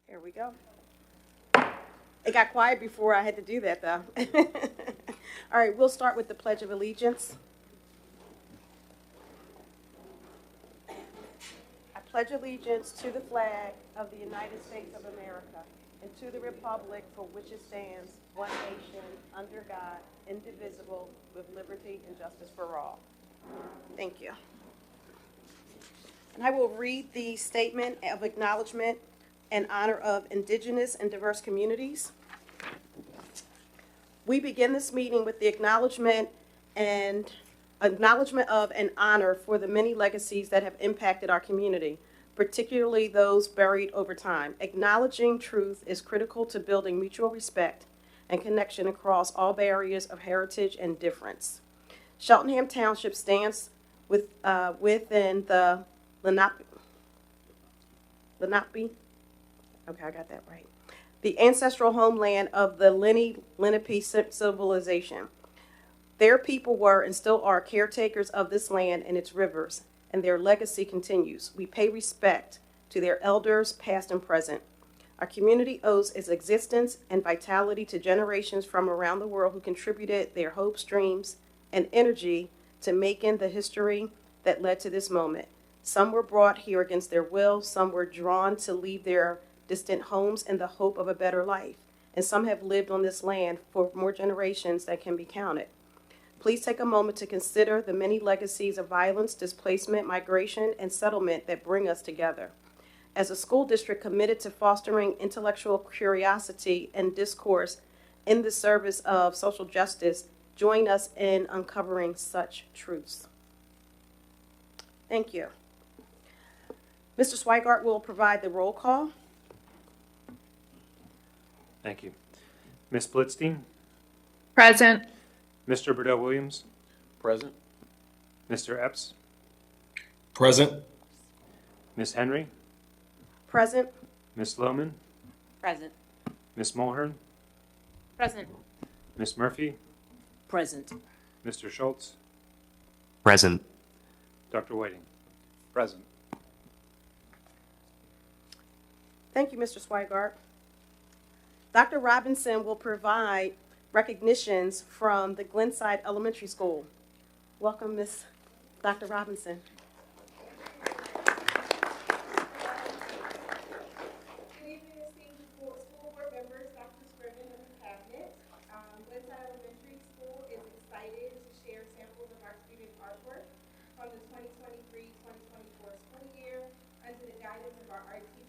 Here we go. It got quiet before I had to do that, though. All right, we'll start with the Pledge of Allegiance. I pledge allegiance to the flag of the United States of America and to the republic for which it stands, one nation, under God, indivisible, with liberty and justice for all. Thank you. And I will read the statement of acknowledgement in honor of Indigenous and diverse communities. We begin this meeting with the acknowledgement of and honor for the many legacies that have impacted our community, particularly those buried over time. Acknowledging truth is critical to building mutual respect and connection across all barriers of heritage and difference. Cheltenham Township stands within the Lenape. Okay, I got that right. The ancestral homeland of the Lenape civilization. Their people were and still are caretakers of this land and its rivers, and their legacy continues. We pay respect to their elders, past and present. Our community owes its existence and vitality to generations from around the world who contributed their hopes, dreams, and energy to making the history that led to this moment. Some were brought here against their will, some were drawn to leave their distant homes in the hope of a better life, and some have lived on this land for more generations than can be counted. Please take a moment to consider the many legacies of violence, displacement, migration, and settlement that bring us together. As a school district committed to fostering intellectual curiosity and discourse in the service of social justice, join us in uncovering such truths. Thank you. Mr. Swigart will provide the roll call. Thank you. Ms. Blitzstein? Present. Mr. Burdell Williams? Present. Mr. Epps? Present. Ms. Henry? Present. Ms. Lohman? Present. Ms. Mulhern? Present. Ms. Murphy? Present. Mr. Schultz? Present. Dr. Whiting? Present. Thank you, Mr. Swigart. Dr. Robinson will provide recognitions from the Glenside Elementary School. Welcome, Ms. Dr. Robinson. Good evening, esteemed school board members, Dr. Scriven, and the cabinet. Glenside Elementary School is excited to share samples of our student artwork from the 2023-2024 school year under the guidance of our art teacher.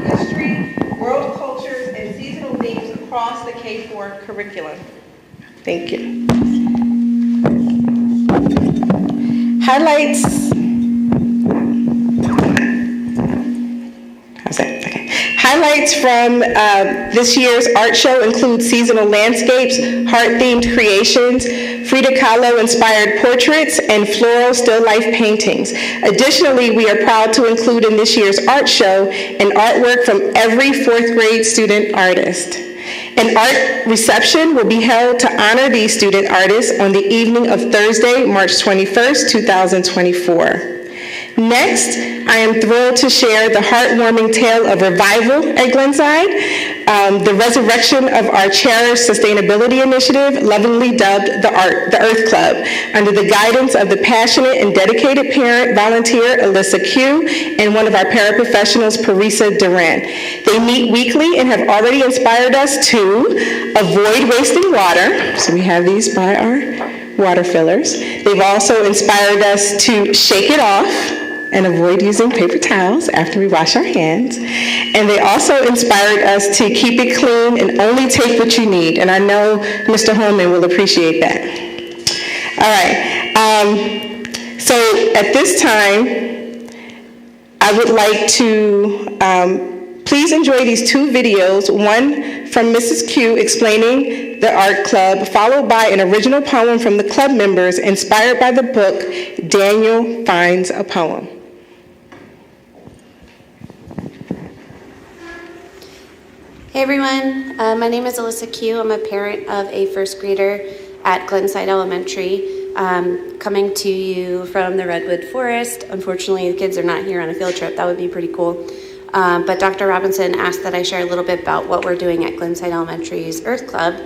History, world cultures, and seasonal themes across the K-4 curriculum. Thank you. Highlights. How's that? Okay. Highlights from this year's art show include seasonal landscapes, heart-themed creations, Frida Kahlo-inspired portraits, and floral still life paintings. Additionally, we are proud to include in this year's art show an artwork from every fourth grade student artist. An art reception will be held to honor these student artists on the evening of Thursday, March 21st, 2024. Next, I am thrilled to share the heartwarming tale of revival at Glenside, the resurrection of our cherished sustainability initiative, lovingly dubbed the Earth Club, under the guidance of the passionate and dedicated parent volunteer, Alyssa Q, and one of our paraprofessionals, Parisa Duran. They meet weekly and have already inspired us to avoid wasting water. So we have these by our water fillers. They've also inspired us to shake it off and avoid using paper towels after we wash our hands. And they also inspired us to keep it clean and only take what you need. And I know Mr. Holman will appreciate that. All right. So at this time, I would like to please enjoy these two videos, one from Mrs. Q explaining the art club, followed by an original poem from the club members inspired by the book, Daniel Finds a Poem. Hey everyone, my name is Alyssa Q. I'm a parent of a first grader at Glenside Elementary, coming to you from the Redwood Forest. Unfortunately, the kids are not here on a field trip. That would be pretty cool. But Dr. Robinson asked that I share a little bit about what we're doing at Glenside Elementary's Earth Club.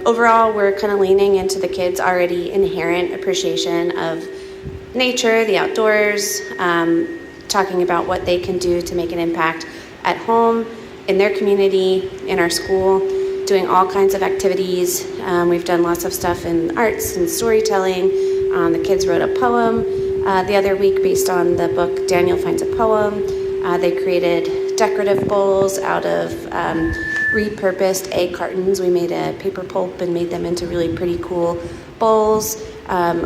Overall, we're kind of leaning into the kids' already inherent appreciation of nature, the outdoors, talking about what they can do to make an impact at home, in their community, in our school, doing all kinds of activities. We've done lots of stuff in arts and storytelling. The kids wrote a poem the other week based on the book Daniel Finds a Poem. They created decorative bowls out of repurposed egg cartons. We made a paper pulp and made them into really pretty cool bowls.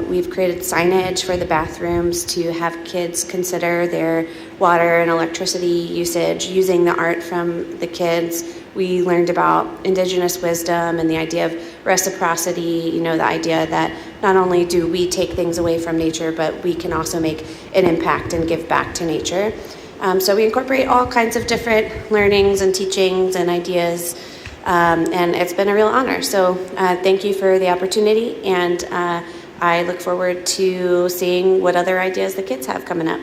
We've created signage for the bathrooms to have kids consider their water and electricity usage using the art from the kids. We learned about indigenous wisdom and the idea of reciprocity, you know, the idea that not only do we take things away from nature, but we can also make an impact and give back to nature. So we incorporate all kinds of different learnings and teachings and ideas, and it's been a real honor. So thank you for the opportunity, and I look forward to seeing what other ideas the kids have coming up.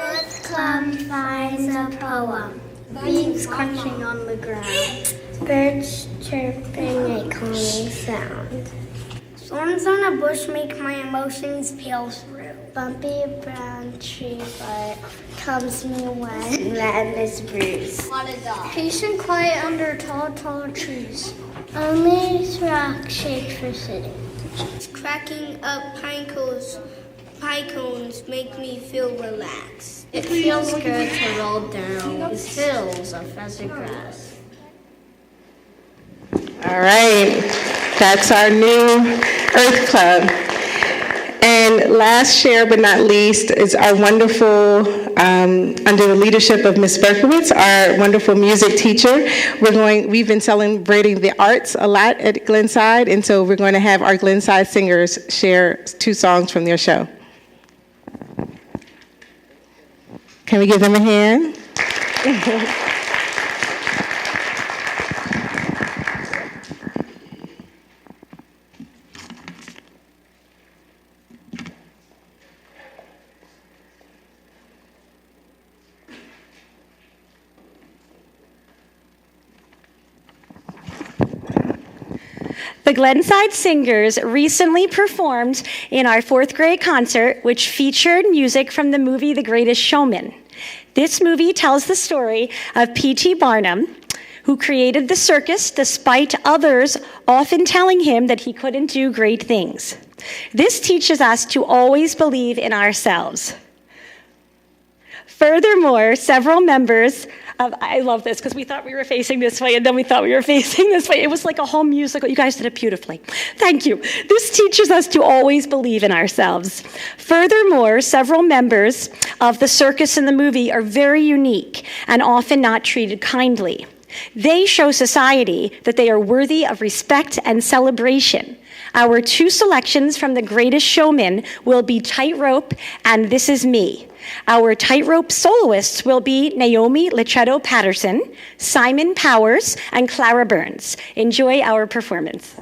Earth Club finds a poem. Leaves crunching on the ground. Birds chirping a calming sound. Storms on a bush make my emotions peel through. Bumpy brown tree bark comes me when land is bruised. Patient quiet under tall trees. Only rocks shake for sitting. Cracking up pine cones make me feel relaxed. It feels good to roll down the hills of fuzzy grass. All right, that's our new Earth Club. And last, share but not least, is our wonderful, under the leadership of Ms. Berkowitz, our wonderful music teacher. We've been celebrating the arts a lot at Glenside, and so we're going to have our Glenside Singers share 2 songs from their show. Can we give them a hand? The Glenside Singers recently performed in our 4th grade concert, which featured music from the movie The Greatest Showman. This movie tells the story of P.T. Barnum, who created the circus despite others often telling him that he couldn't do great things. This teaches us to always believe in ourselves. Furthermore, several members of, I love this because we thought we were facing this way and then we thought we were facing this way. It was like a whole musical. You guys did it beautifully. Thank you. This teaches us to always believe in ourselves. Furthermore, several members of the circus in the movie are very unique and often not treated kindly. They show society that they are worthy of respect and celebration. Our 2 selections from The Greatest Showman will be Tightrope and This Is Me. Our tightrope soloists will be Naomi Lichetto Patterson, Simon Powers, and Clara Burns. Enjoy our performance.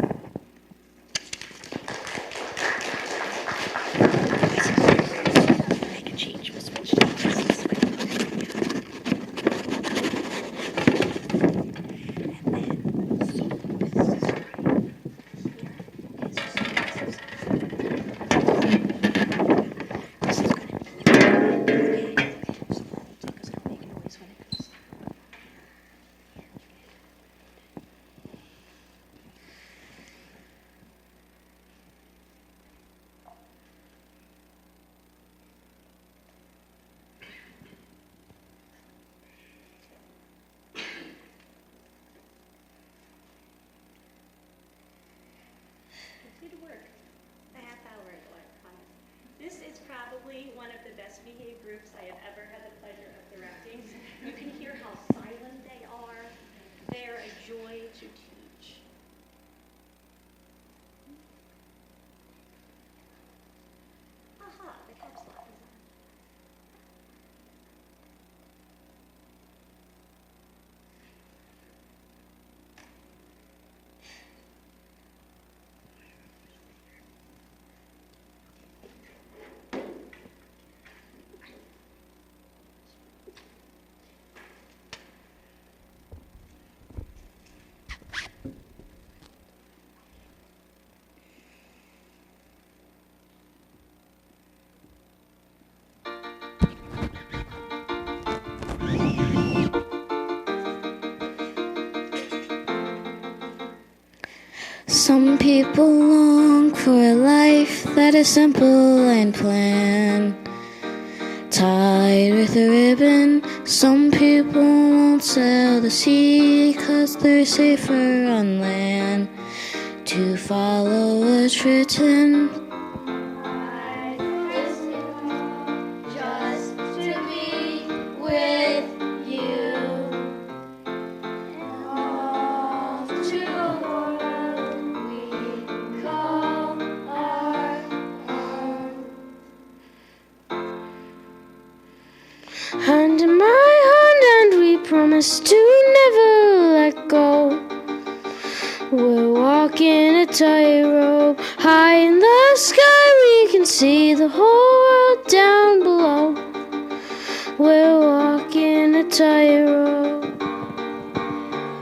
This is probably one of the best behaved groups I have ever had the pleasure of directing. You can hear a joy to teach. Aha, the caps lock is on. Some people long for a life that is simple and planned, tied with a ribbon. Some people won't sail the sea 'cause they're safer on land. To follow what's written, just to be with you. Hand in my hand and we promise to never let go. We're walking a tightrope. High in the sky we can see the whole world down below. We're walking a tightrope.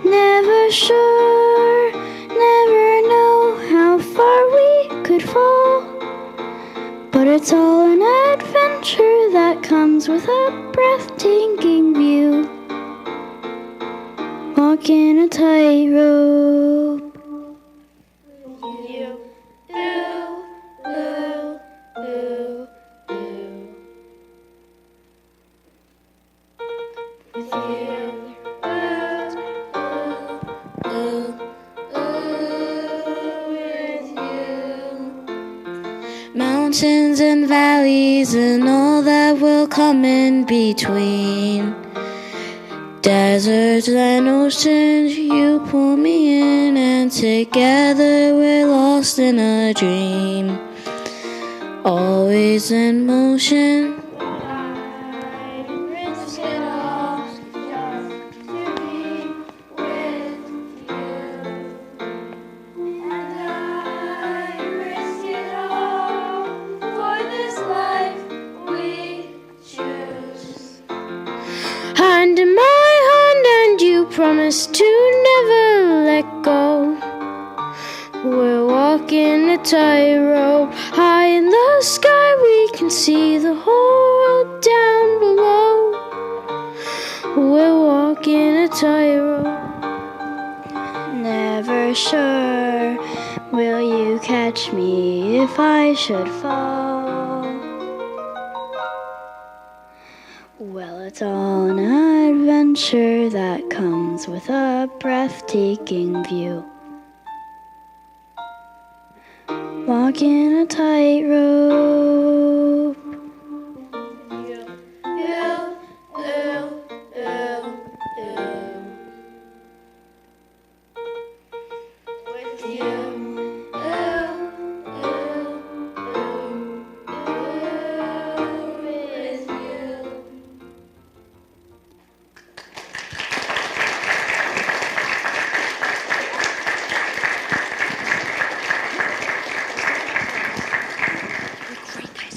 Never sure, never know how far we could fall, but it's all an adventure that comes with a breathtaking view. Walking a tightrope. With you, ooh, ooh, ooh, ooh. With you, ooh, ooh, ooh, with you. Mountains and valleys and all that will come in between. Deserts and oceans, you pull me in, and together we're lost in a dream. Always in motion. I'd risk it all just to be with you. And I risk it all for this life we choose. Hand in my hand and you promise to never let go. We're walking a tightrope. High in the sky we can see the whole world down below. We're walking a tightrope. Never sure, will you catch me if I should fall? Well, it's all an adventure that comes with a breathtaking view. Walking a tightrope. With you. With you. Great, guys.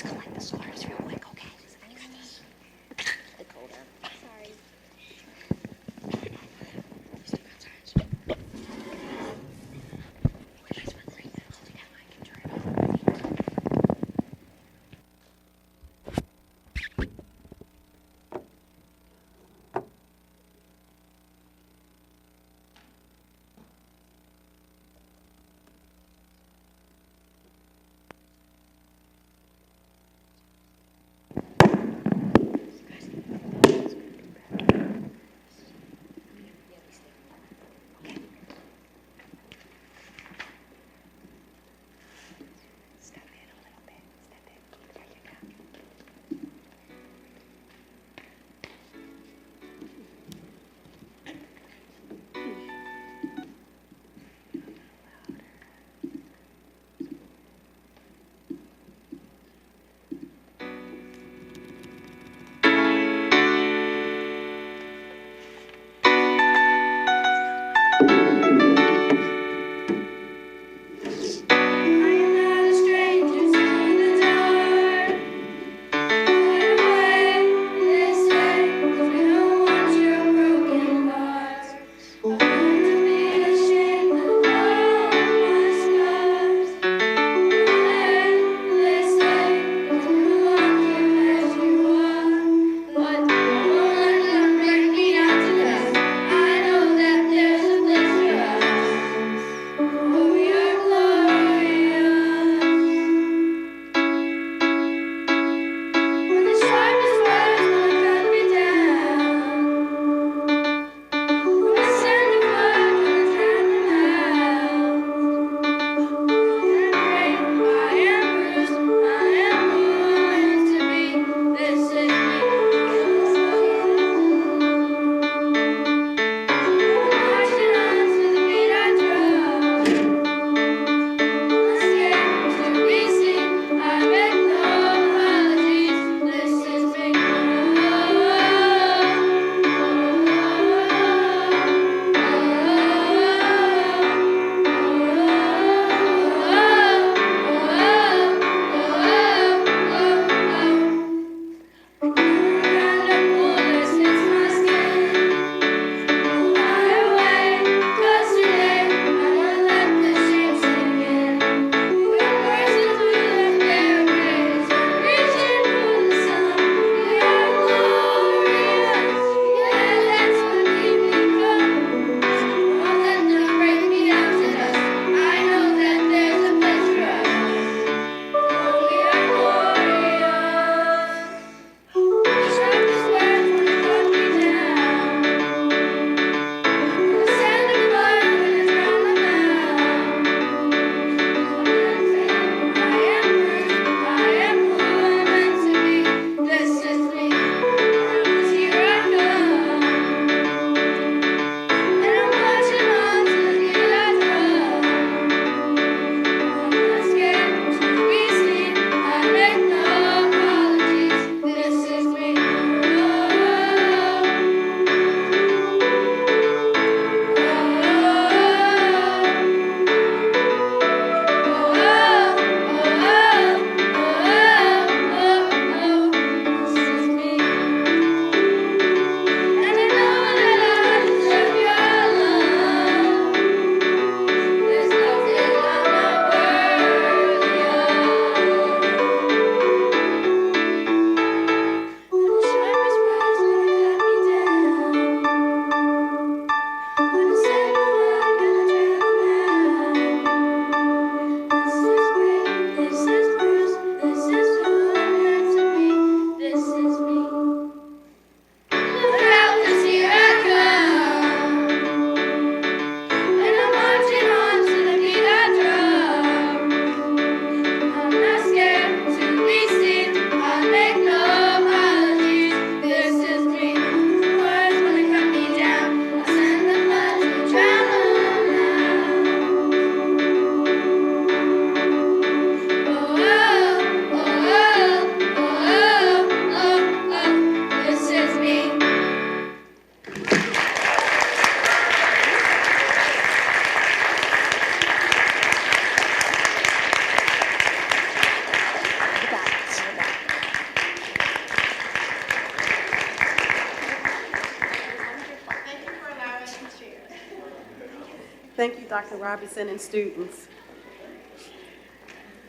Thank you, Dr. Robinson and students.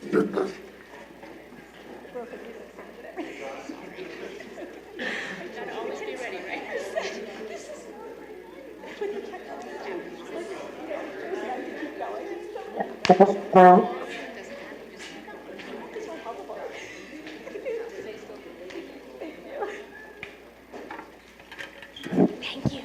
Thank you.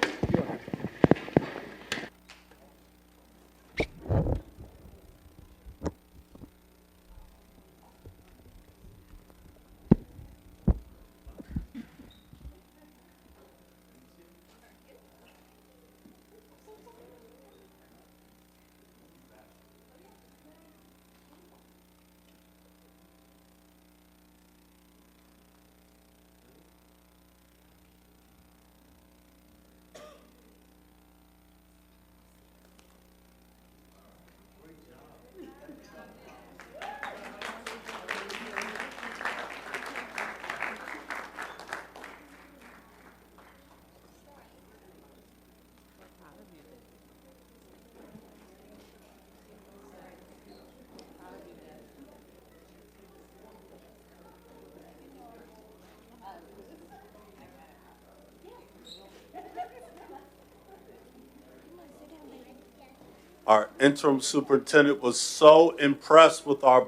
Our interim superintendent was so impressed with our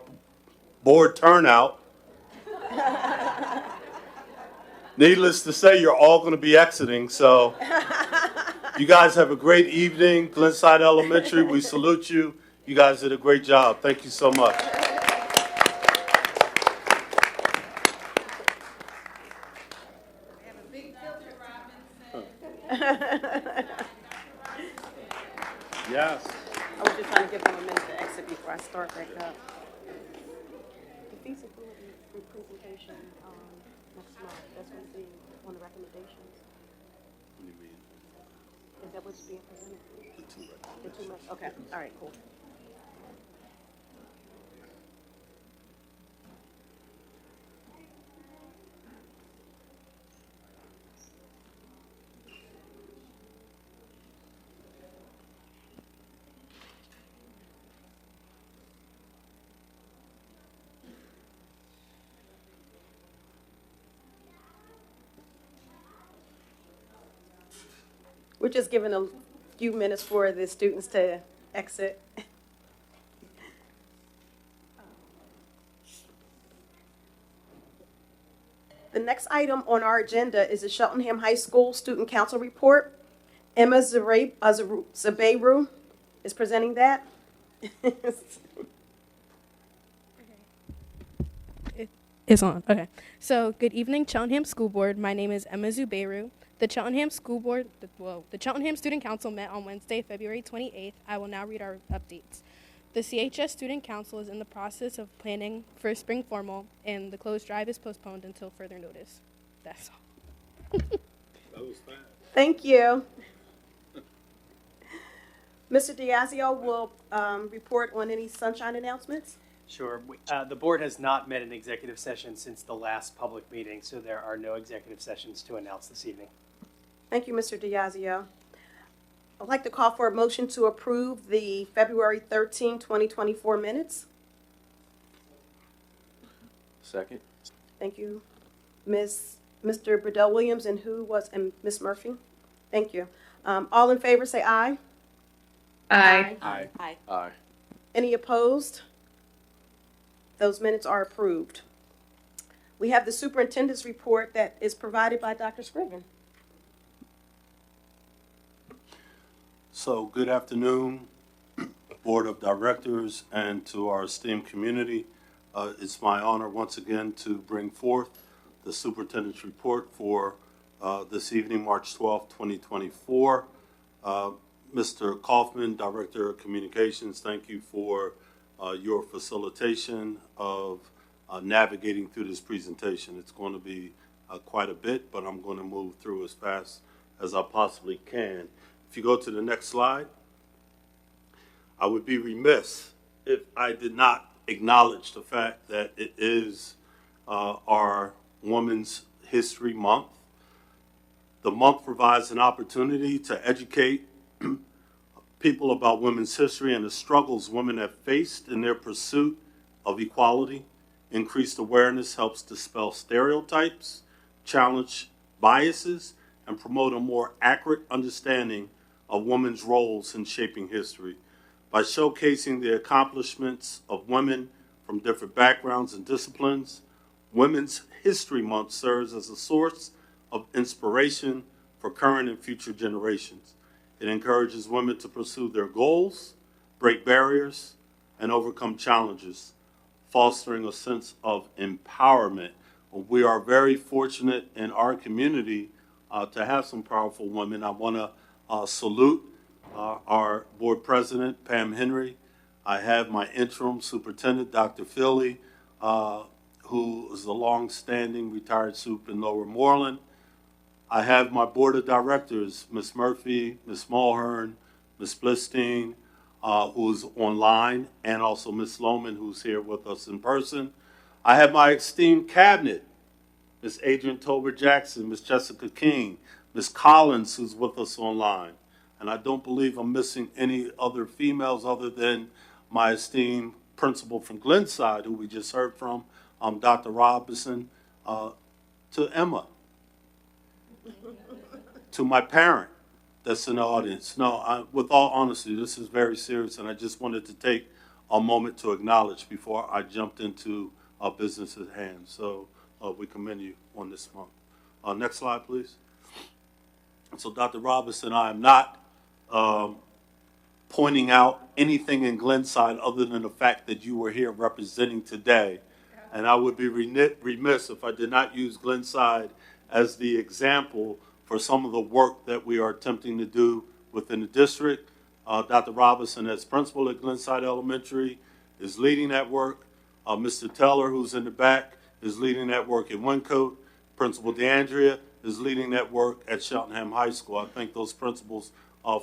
board turnout. Needless to say, you're all going to be exiting, so you guys have a great evening. Glenside Elementary, we salute you. You guys did a great job. Thank you so much. Yes. I was just trying to give them a minute to exit before I start back up. The feasibility presentation next month, that's going to be one of the recommendations. What do you mean? Is that what's being presented? The two months. Okay. All right, cool. We're just giving a few minutes for the students to exit. The next item on our agenda is the Cheltenham High School Student Council Report. Emma Zabeiru is presenting that. It's on. Okay. So, good evening, Cheltenham School Board. My name is Emma Zubeiru. The Cheltenham School Board, the Cheltenham Student Council met on Wednesday, February 28th. I will now read our updates. The CHS Student Council is in the process of planning for a spring formal, and the closed drive is postponed until further notice. That's all. That was fast. Thank you. Mr. Diazio will report on any sunshine announcements. Sure. The board has not met in executive session since the last public meeting, so there are no executive sessions to announce this evening. Thank you, Mr. Diazio. I'd like to call for a motion to approve the February 13, 2024 minutes. Second. Thank you, Mr. Burdell Williams, and Ms. Murphy. Thank you. All in favor, say aye. Aye. Aye. Aye. Aye. Any opposed? Those minutes are approved. We have the superintendent's report that is provided by Dr. Scriven. So, good afternoon, Board of Directors, and to our esteemed community. It's my honor once again to bring forth the superintendent's report for this evening, March 12, 2024. Mr. Kaufman, Director of Communications, thank you for your facilitation of navigating through this presentation. It's going to be quite a bit, but I'm going to move through as fast as I possibly can. If you go to the next slide, I would be remiss if I did not acknowledge the fact that it is our Women's History Month. The month provides an opportunity to educate people about women's history and the struggles women have faced in their pursuit of equality. Increased awareness helps dispel stereotypes, challenge biases, and promote a more accurate understanding of women's roles in shaping history. By showcasing the accomplishments of women from different backgrounds and disciplines, Women's History Month serves as a source of inspiration for current and future generations. It encourages women to pursue their goals, break barriers, and overcome challenges, fostering a sense of empowerment. We are very fortunate in our community to have some powerful women. I want to salute our board president, Pam Henry. I have my interim superintendent, Dr. Philly, who is a long-standing retired soup in Lower Moreland. I have my board of directors, Ms. Murphy, Ms. Mulhern, Ms. Blistein, who's online, and also Ms. Lohman, who's here with us in person. I have my esteemed cabinet, Ms. Adrian Tober-Jackson, Ms. Jessica King, Ms. Collins, who's with us online. And I don't believe I'm missing any other females other than my esteemed principal from Glenside, who we just heard from, Dr. Robinson, to Emma, to my parent that's in the audience. No, with all honesty, this is very serious, and I just wanted to take a moment to acknowledge before I jumped into our business at hand. So we commend you on this month. Next slide, please. So Dr. Robinson, I am not pointing out anything in Glenside other than the fact that you were here representing today. And I would be remiss if I did not use Glenside as the example for some of the work that we are attempting to do within the district. Dr. Robinson, as principal at Glenside Elementary, is leading that work. Mr. Teller, who's in the back, is leading that work at Wyncote. Principal DeAndrea is leading that work at Cheltenham High School. I thank those principals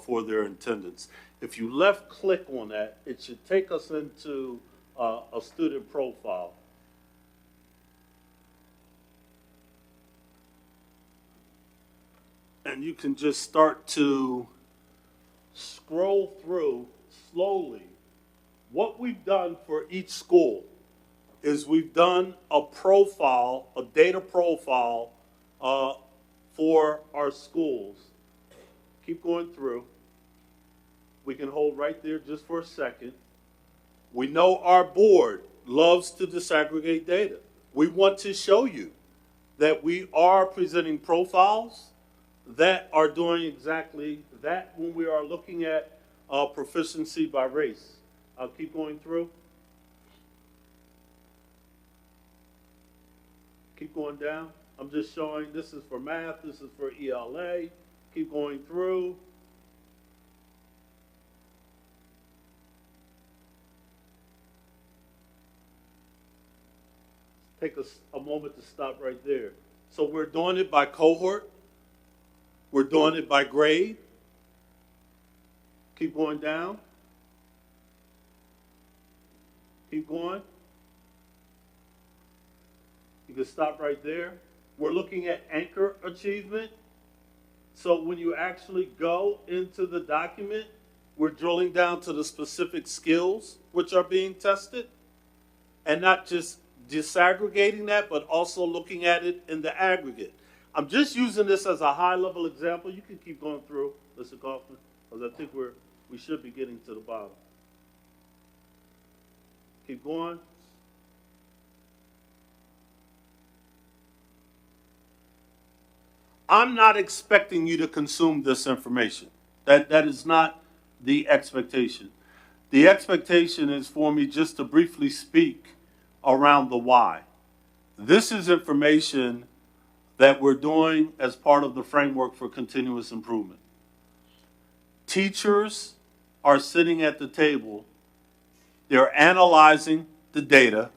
for their attendance. If you left click on that, it should take us into a student profile. And you can just start to scroll through slowly. What we've done for each school is we've done a profile, a data profile for our schools. Keep going through. We can hold right there just for a second. We know our board loves to disaggregate data. We want to show you that we are presenting profiles that are doing exactly that when we are looking at proficiency by race. I'll keep going through. Keep going down. I'm just showing this is for math, this is for ELA. Keep going through. Take a moment to stop right there. So we're doing it by cohort. We're doing it by grade. Keep going down. Keep going. You can stop right there. We're looking at anchor achievement. So when you actually go into the document, we're drilling down to the specific skills which are being tested, and not just disaggregating that, but also looking at it in the aggregate. I'm just using this as a high-level example. You can keep going through, Mr. Kaufman, because I think we should be getting to the bottom. Keep going. I'm not expecting you to consume this information. That is not the expectation. The expectation is for me just to briefly speak around the why. This is information that we're doing as part of the framework for continuous improvement. Teachers are sitting at the table. They're analyzing the data.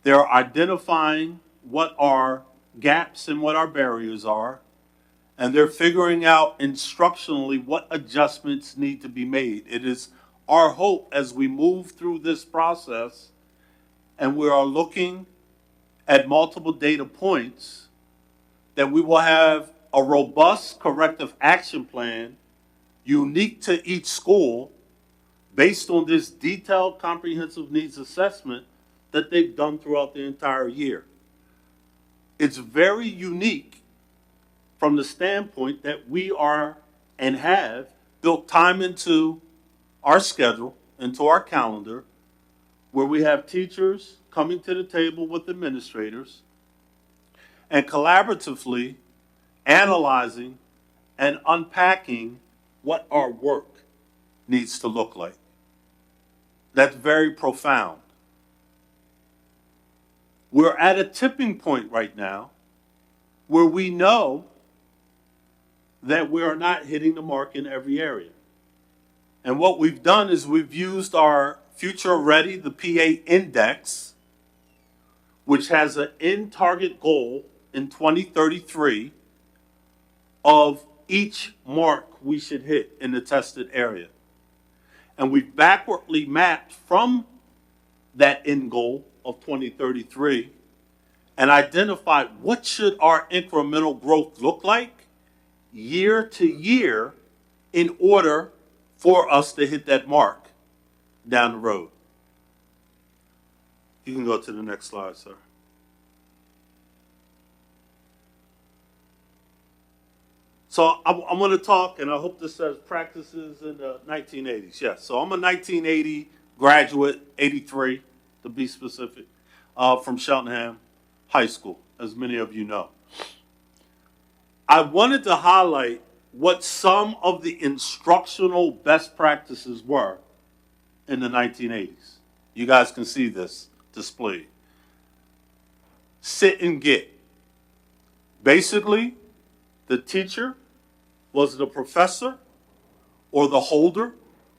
They're identifying what our gaps and what our barriers are, and they're figuring out instructionally what adjustments need to be made. It is our hope as we move through this process and we are looking at multiple data points that we will have a robust corrective action plan unique to each school based on this detailed comprehensive needs assessment that they've done throughout the entire year. It's very unique from the standpoint that we are and have built time into our schedule, into our calendar, where we have teachers coming to the table with administrators and collaboratively analyzing and unpacking what our work needs to look like. That's very profound. We're at a tipping point right now where we know that we are not hitting the mark in every area. And what we've done is we've used our Future Ready, the PA Index, which has an end target goal in 2033 of each mark we should hit in the tested area. And we've backwardly mapped from that end goal of 2033 and identified what should our incremental growth look like year to year in order for us to hit that mark down the road. You can go to the next slide, sir. So I'm going to talk, and I hope this says practices in the 1980s. Yes, so I'm a 1980 graduate, 83 to be specific, from Cheltenham High School, as many of you know. I wanted to highlight what some of the instructional best practices were in the 1980s. You guys can see this displayed. Sit and get. Basically, the teacher was the professor or the holder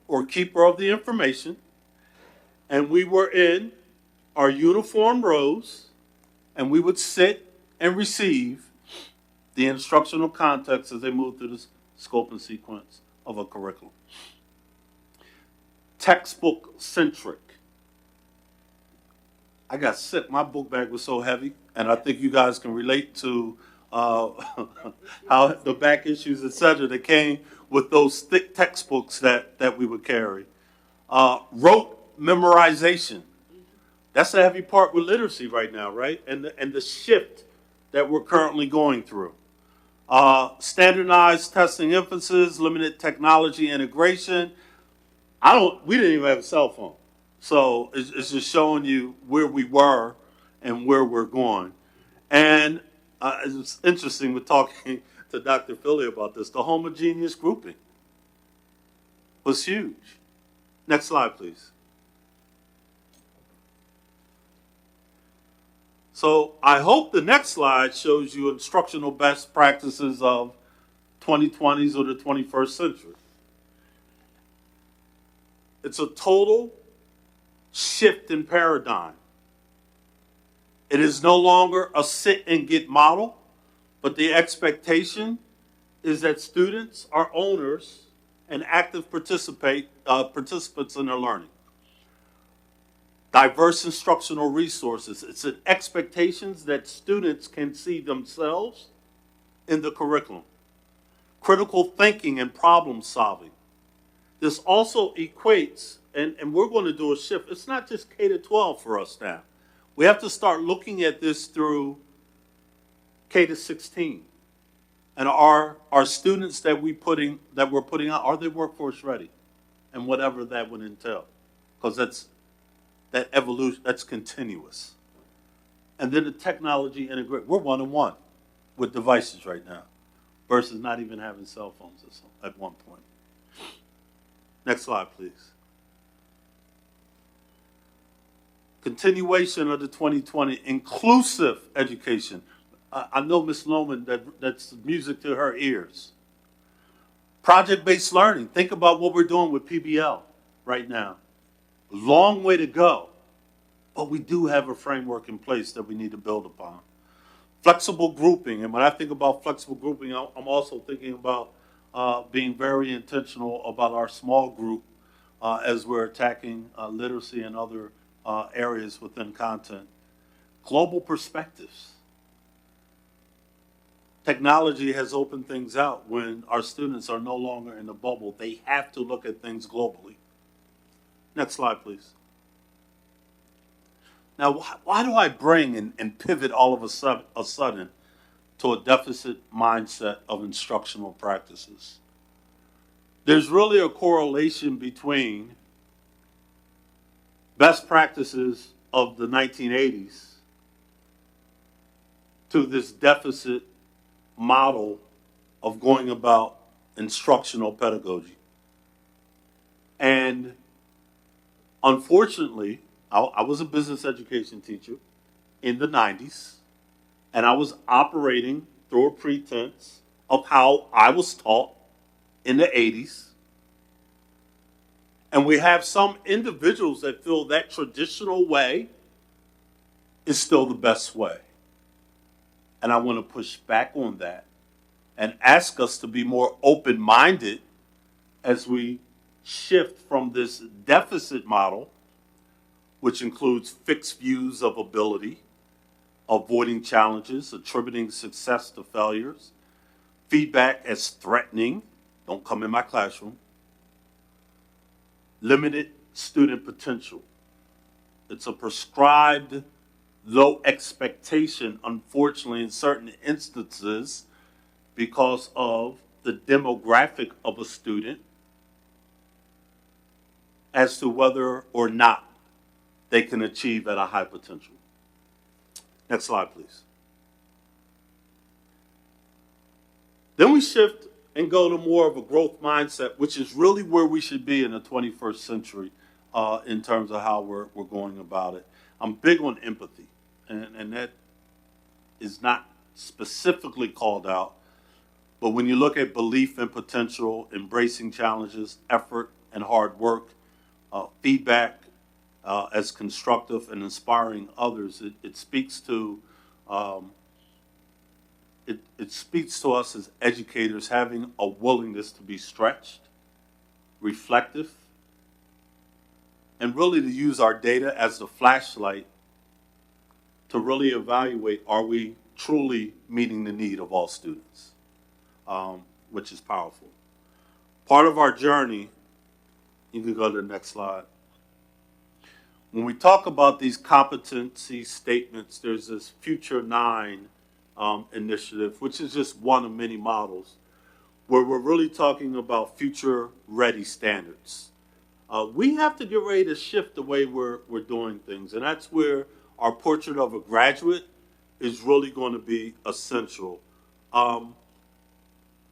or keeper of the information, and we were in our uniform rows, and we would sit and receive the instructional context as they moved through the scope and sequence of a curriculum. Textbook centric. I got sick. My book bag was so heavy, and I think you guys can relate to how the back issues, et cetera, that came with those thick textbooks that we would carry. Rote memorization. That's the heavy part with literacy right now, right? And the shift that we're currently going through. Standardized testing emphasis, limited technology integration. We didn't even have a cell phone. So it's just showing you where we were and where we're going. And it's interesting with talking to Dr. Philly about this. The homogeneous grouping was huge. Next slide, please. So I hope the next slide shows you instructional best practices of 2020s or the 21st century. It's a total shift in paradigm. It is no longer a sit and get model, but the expectation is that students are owners and active participants in their learning. Diverse instructional resources. It's an expectations that students can see themselves in the curriculum. Critical thinking and problem solving. This also equates, and we're going to do a shift. It's not just K-12 for us now. We have to start looking at this through K-16. And are students that we're putting out, are they workforce ready? And whatever that would entail. Because that evolution, that's continuous. And then the technology integrate. We're one-on-one with devices right now versus not even having cell phones at one point. Next slide, please. Continuation of the 2020 inclusive education. I know Ms. Lohman, that's music to her ears. Project-based learning. Think about what we're doing with PBL right now. Long way to go, but we do have a framework in place that we need to build upon. Flexible grouping, and when I think about flexible grouping, I'm also thinking about being very intentional about our small group as we're attacking literacy and other areas within content. Global perspectives. Technology has opened things out when our students are no longer in a bubble. They have to look at things globally. Next slide, please. Now, why do I bring and pivot all of a sudden to a deficit mindset of instructional practices? There's really a correlation between best practices of the 1980s to this deficit model of going about instructional pedagogy. And unfortunately, I was a business education teacher in the 90s, and I was operating through a pretense of how I was taught in the 80s. And we have some individuals that feel that traditional way is still the best way. And I want to push back on that and ask us to be more open-minded as we shift from this deficit model, which includes fixed views of ability, avoiding challenges, attributing success to failures, feedback as threatening, don't come in my classroom, limited student potential. It's a prescribed low expectation, unfortunately, in certain instances, because of the demographic of a student as to whether or not they can achieve at a high potential. Next slide, please. Then we shift and go to more of a growth mindset, which is really where we should be in the 21st century in terms of how we're going about it. I'm big on empathy, and that is not specifically called out, but when you look at belief and potential, embracing challenges, effort and hard work, feedback as constructive and inspiring others, it speaks to it speaks to us as educators having a willingness to be stretched, reflective, and really to use our data as the flashlight to really evaluate, are we truly meeting the need of all students, which is powerful. Part of our journey, you can go to the next slide. When we talk about these competency statements, there's this Future 9 initiative, which is just one of many models, where we're really talking about future-ready standards. We have to get ready to shift the way we're doing things, and that's where our portrait of a graduate is really going to be essential. Go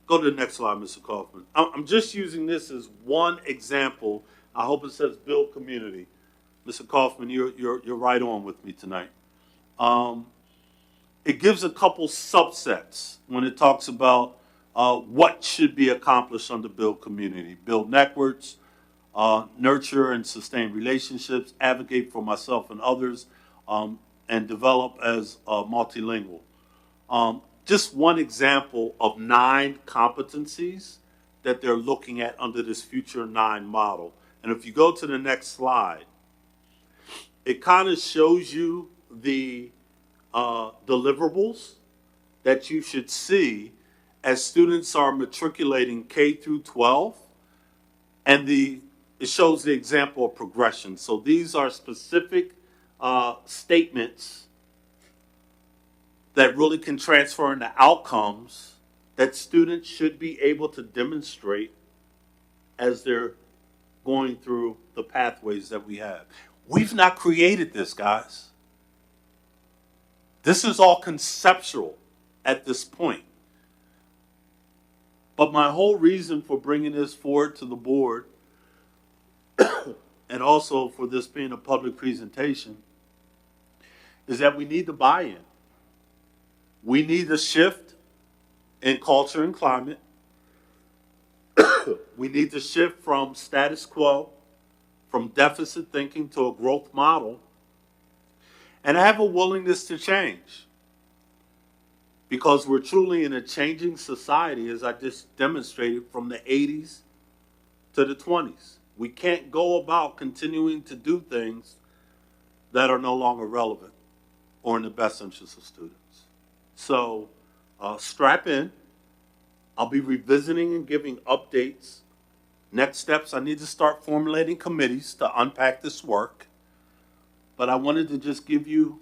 to the next slide, Mr. Kaufman. I'm just using this as one example. I hope it says build community. Mr. Kaufman, you're right on with me tonight. It gives a couple subsets when it talks about what should be accomplished under build community. Build networks, nurture and sustain relationships, advocate for myself and others, and develop as multilingual. Just one example of 9 competencies that they're looking at under this Future 9 model. And if you go to the next slide, it kind of shows you the deliverables that you should see as students are matriculating K through 12, and it shows the example of progression. So these are specific statements that really can transfer into outcomes that students should be able to demonstrate as they're going through the pathways that we have. We've not created this, guys. This is all conceptual at this point. But my whole reason for bringing this forward to the board and also for this being a public presentation is that we need the buy-in. We need a shift in culture and climate. We need to shift from status quo, from deficit thinking to a growth model, and have a willingness to change. Because we're truly in a changing society, as I just demonstrated, from the 80s to the 20s. We can't go about continuing to do things that are no longer relevant or in the best interest of students. So Strap in. I'll be revisiting and giving updates. Next steps, I need to start formulating committees to unpack this work. But I wanted to just give you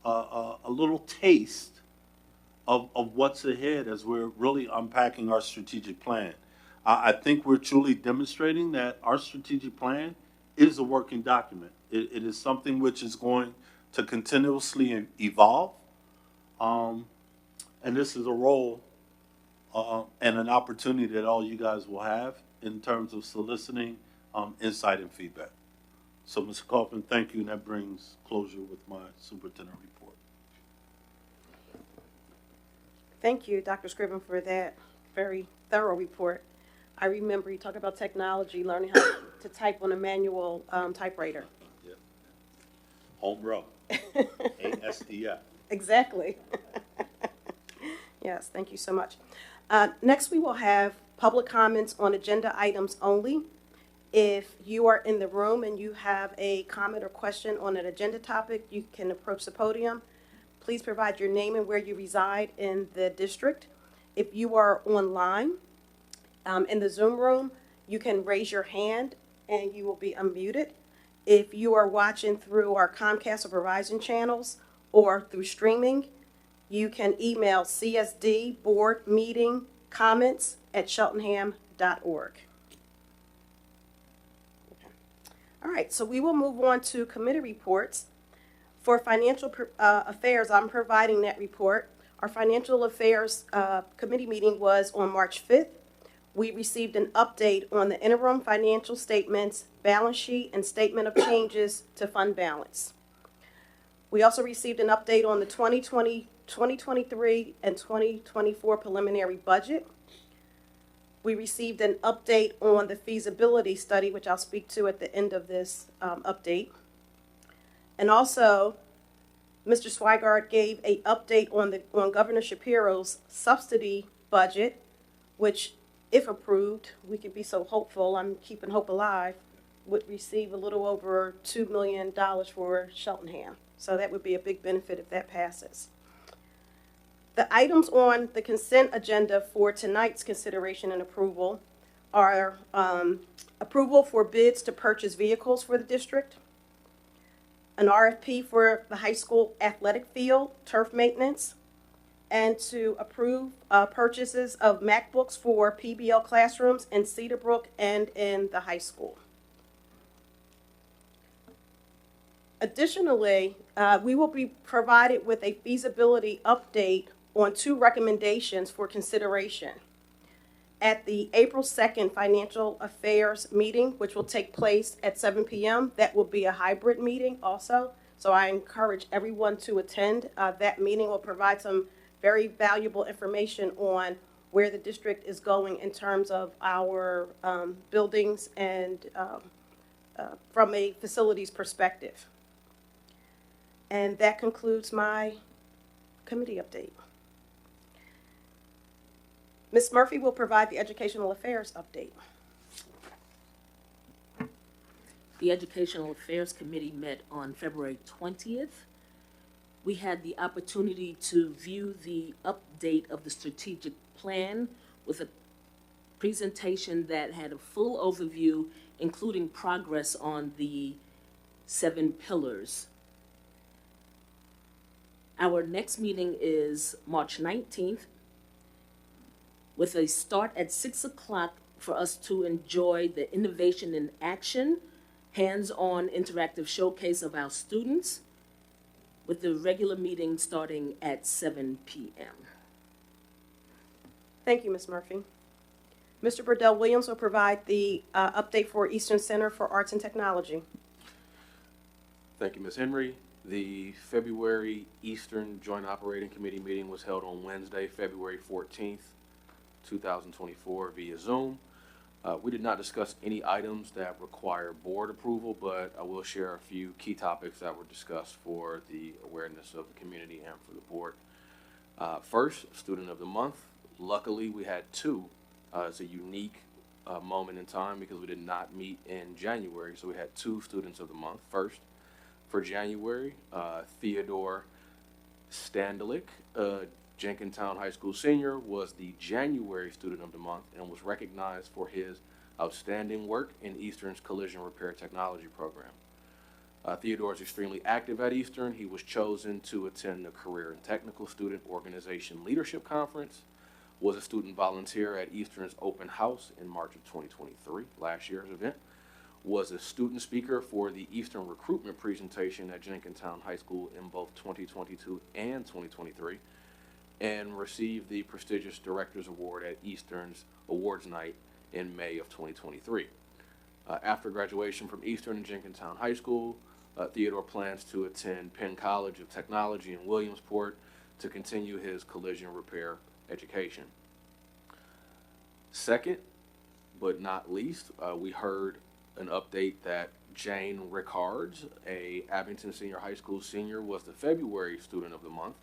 a little taste of what's ahead as we're really unpacking our strategic plan. I think we're truly demonstrating that our strategic plan is a working document. It is something which is going to continuously evolve. And this is a role and an opportunity that all you guys will have in terms of soliciting insight and feedback. So, Mr. Kaufman, thank you, and that brings closure with my superintendent report. Thank you, Dr. Scriven, for that very thorough report. I remember you talking about technology, learning how to type on a manual typewriter. Yeah. Home row. ASDF. Exactly. Yes, thank you so much. Next, we will have public comments on agenda items only. If you are in the room and you have a comment or question on an agenda topic, you can approach the podium. Please provide your name and where you reside in the district. If you are online in the Zoom room, you can raise your hand and you will be unmuted. If you are watching through our Comcast or Verizon channels or through streaming, you can email csdboardmeetingcomments@cheltenham.org. All right, so we will move on to committee reports. For financial affairs, I'm providing that report. Our financial affairs committee meeting was on March 5th. We received an update on the interim financial statements, balance sheet, and statement of changes to fund balance. We also received an update on the 2020, 2023, and 2024 preliminary budget. We received an update on the feasibility study, which I'll speak to at the end of this update. And also, Mr. Swigart gave an update on Governor Shapiro's subsidy budget, which, if approved, we could be so hopeful, I'm keeping hope alive, would receive a little over $2 million for Cheltenham. So that would be a big benefit if that passes. The items on the consent agenda for tonight's consideration and approval are approval for bids to purchase vehicles for the district, an RFP for the high school athletic field, turf maintenance, and to approve purchases of MacBooks for PBL classrooms in Cedar Brook and in the high school. Additionally, we will be provided with a feasibility update on 2 recommendations for consideration at the April 2nd Financial Affairs meeting, which will take place at 7 p.m. That will be a hybrid meeting also, so I encourage everyone to attend. That meeting will provide some very valuable information on where the district is going in terms of our buildings and from a facilities perspective. And that concludes my committee update. Ms. Murphy will provide the Educational Affairs update. The Educational Affairs Committee met on February 20th. We had the opportunity to view the update of the strategic plan with a presentation that had a full overview, including progress on the 7 pillars. Our next meeting is March 19th, with a start at 6 o'clock for us to enjoy the Innovation in Action, hands-on interactive showcase of our students, with the regular meeting starting at 7 p.m. Thank you, Ms. Murphy. Mr. Burdell Williams will provide the update for Eastern Center for Arts and Technology. Thank you, Ms. Henry. The February Eastern Joint Operating Committee meeting was held on Wednesday, February 14th, 2024 via Zoom. We did not discuss any items that require board approval, but I will share a few key topics that were discussed for the awareness of the community and for the board. First, Student of the Month. Luckily, we had 2. It's a unique moment in time because we did not meet in January, so we had 2 Students of the Month. First, for January, Theodore Standelick Jenkintown High School senior was the January Student of the Month and was recognized for his outstanding work in Eastern's Collision Repair Technology program. Theodore is extremely active at Eastern. He was chosen to attend the Career and Technical Student Organization Leadership Conference, was a student volunteer at Eastern's Open House in March of 2023, last year's event, was a student speaker for the Eastern recruitment presentation at Jenkintown High School in both 2022 and 2023, and received the prestigious Director's Award at Eastern's Awards Night in May of 2023. After graduation from Eastern and Jenkintown High School, Theodore plans to attend Penn College of Technology in Williamsport to continue his collision repair education. Second, but not least, we heard an update that Jane Rickards, a Abington Senior High School senior, was the February Student of the Month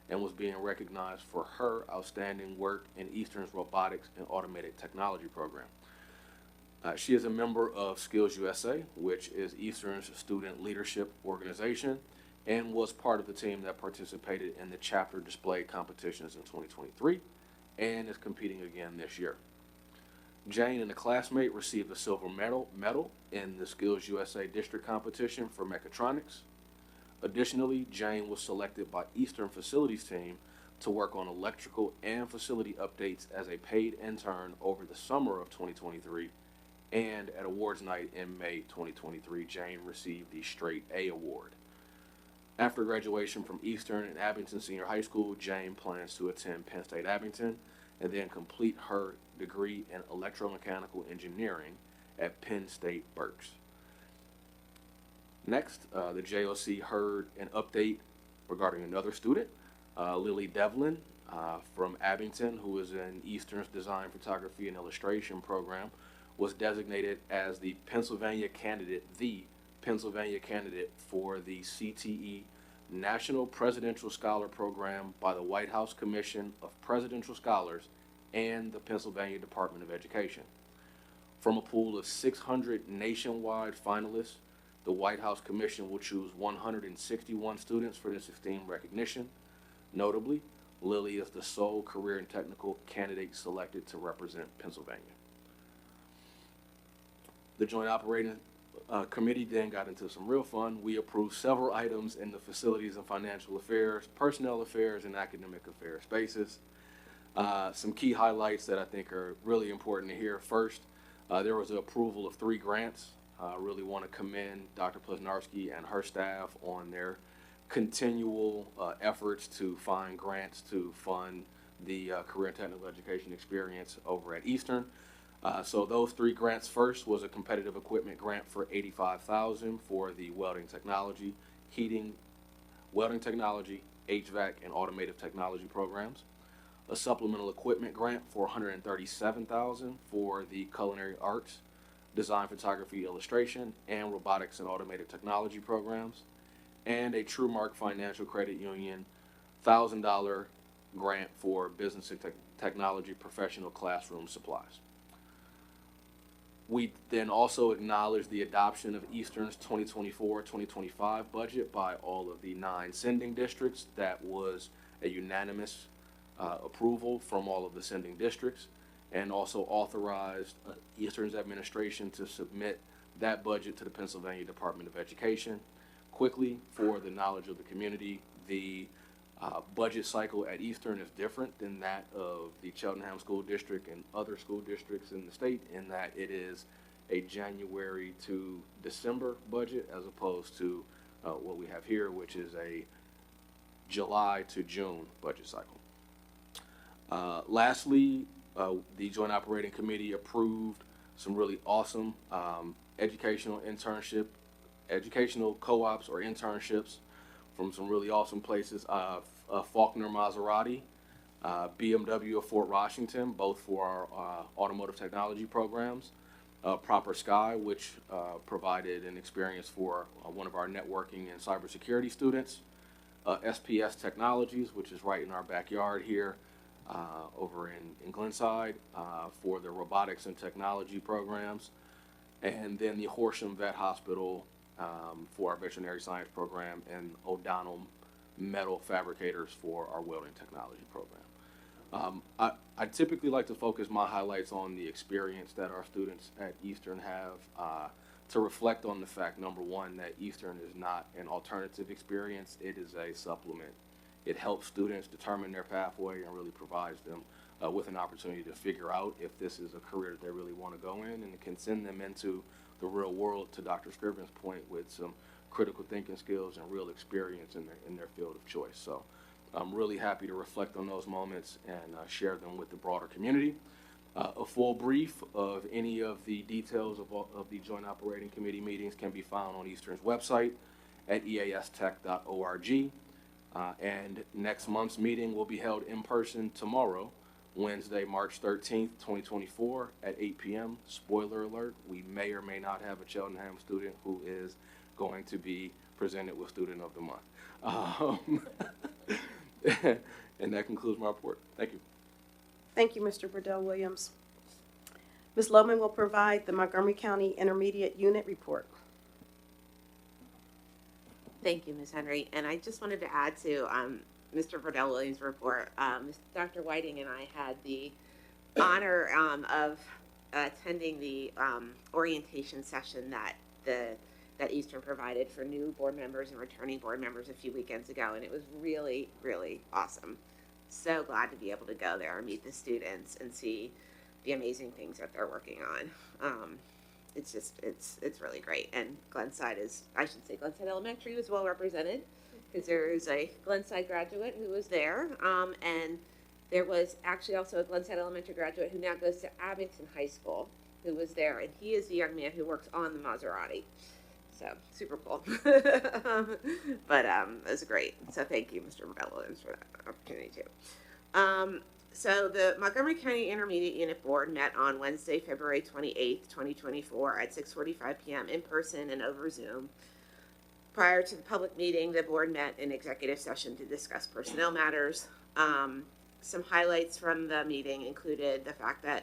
and was being recognized for her outstanding work in Eastern's Robotics and Automated Technology program. She is a member of Skills USA, which is Eastern's student leadership organization, and was part of the team that participated in the chapter display competitions in 2023 and is competing again this year. Jane and a classmate received a silver medal in the Skills USA district competition for mechatronics. Additionally, Jane was selected by Eastern Facilities team to work on electrical and facility updates as a paid intern over the summer of 2023, and at awards night in May 2023, Jane received the Straight A Award. After graduation from Eastern and Abington Senior High School, Jane plans to attend Penn State Abington and then complete her degree in electromechanical engineering at Penn State Berks. Next, the JOC heard an update regarding another student, Lily Devlin from Abington, who is in Eastern's Design, Photography, and Illustration program, was designated as the Pennsylvania candidate for the CTE National Presidential Scholar Program by the White House Commission of Presidential Scholars and the Pennsylvania Department of Education. From a pool of 600 nationwide finalists, the White House Commission will choose 161 students for this esteemed recognition. Notably, Lily is the sole career and technical candidate selected to represent Pennsylvania. The Joint Operating Committee then got into some real fun. We approved several items in the Facilities and Financial Affairs, Personnel Affairs, and Academic Affairs spaces. Some key highlights that I think are really important to hear. First, there was an approval of 3 grants. I really want to commend Dr. Plesnarski and her staff on their continual efforts to find grants to fund the career and technical education experience over at Eastern. So those 3 grants, first was a competitive equipment grant for $85,000 for the welding technology, welding technology, HVAC, and automotive technology programs. A supplemental equipment grant for $137,000 for the culinary arts, design, photography, illustration, and robotics and automated technology programs, and a TrueMark Financial Credit Union $1,000 grant for business and technology professional classroom supplies. We then also acknowledged the adoption of Eastern's 2024-2025 budget by all of the 9 sending districts. That was a unanimous approval from all of the sending districts, and also authorized Eastern's administration to submit that budget to the Pennsylvania Department of Education. Quickly, for the knowledge of the community, the budget cycle at Eastern is different than that of the Cheltenham School District and other school districts in the state, in that it is a January to December budget as opposed to what we have here, which is a July to June budget cycle. Lastly, the Joint Operating Committee approved some really awesome educational co-ops or internships from some really awesome places. Faulkner Maserati, BMW of Fort Washington, both for our automotive technology programs. Proper Sky, which provided an experience for one of our networking and cybersecurity students. SPS Technologies, which is right in our backyard here over in Glenside, for the robotics and technology programs. And then the Horsham Vet Hospital for our veterinary science program, and O'Donnell metal fabricators for our welding technology program. I typically like to focus my highlights on the experience that our students at Eastern have, to reflect on the fact, number one, that Eastern is not an alternative experience, it is a supplement. It helps students determine their pathway and really provides them with an opportunity to figure out if this is a career that they really want to go in, and it can send them into the real world, to Dr. Scriven's point, with some critical thinking skills and real experience in their field of choice. So I'm really happy to reflect on those moments and share them with the broader community. A full brief of any of the details of the Joint Operating Committee meetings can be found on Eastern's website at eastech.org. And next month's meeting will be held in person tomorrow, Wednesday, March 13th, 2024 at 8 p.m. Spoiler alert, we may or may not have a Cheltenham student who is going to be presented with Student of the Month. And that concludes my report. Thank you. Thank you, Mr. Burdell Williams. Ms. Lohman will provide the Montgomery County Intermediate Unit report. Thank you, Ms. Henry. And I just wanted to add to Mr. Burdell Williams' report. Dr. Whiting and I had the honor of attending the orientation session that Eastern provided for new board members and returning board members a few weekends ago, and it was really, really awesome. So glad to be able to go there and meet the students and see the amazing things that they're working on. It's just, it's really great. And Glenside Glenside Elementary was well represented, because there is a Glenside graduate who was there. And there was actually also a Glenside Elementary graduate who now goes to Abington High School who was there. And he is the young man who works on the Maserati. So super cool. But it was great. So thank you, Mr. Williams, for that opportunity too. So the Montgomery County Intermediate Unit Board met on Wednesday, February 28th, 2024 at 6:45 p.m. in person and over Zoom. Prior to the public meeting, the board met in executive session to discuss personnel matters. Some highlights from the meeting included the fact that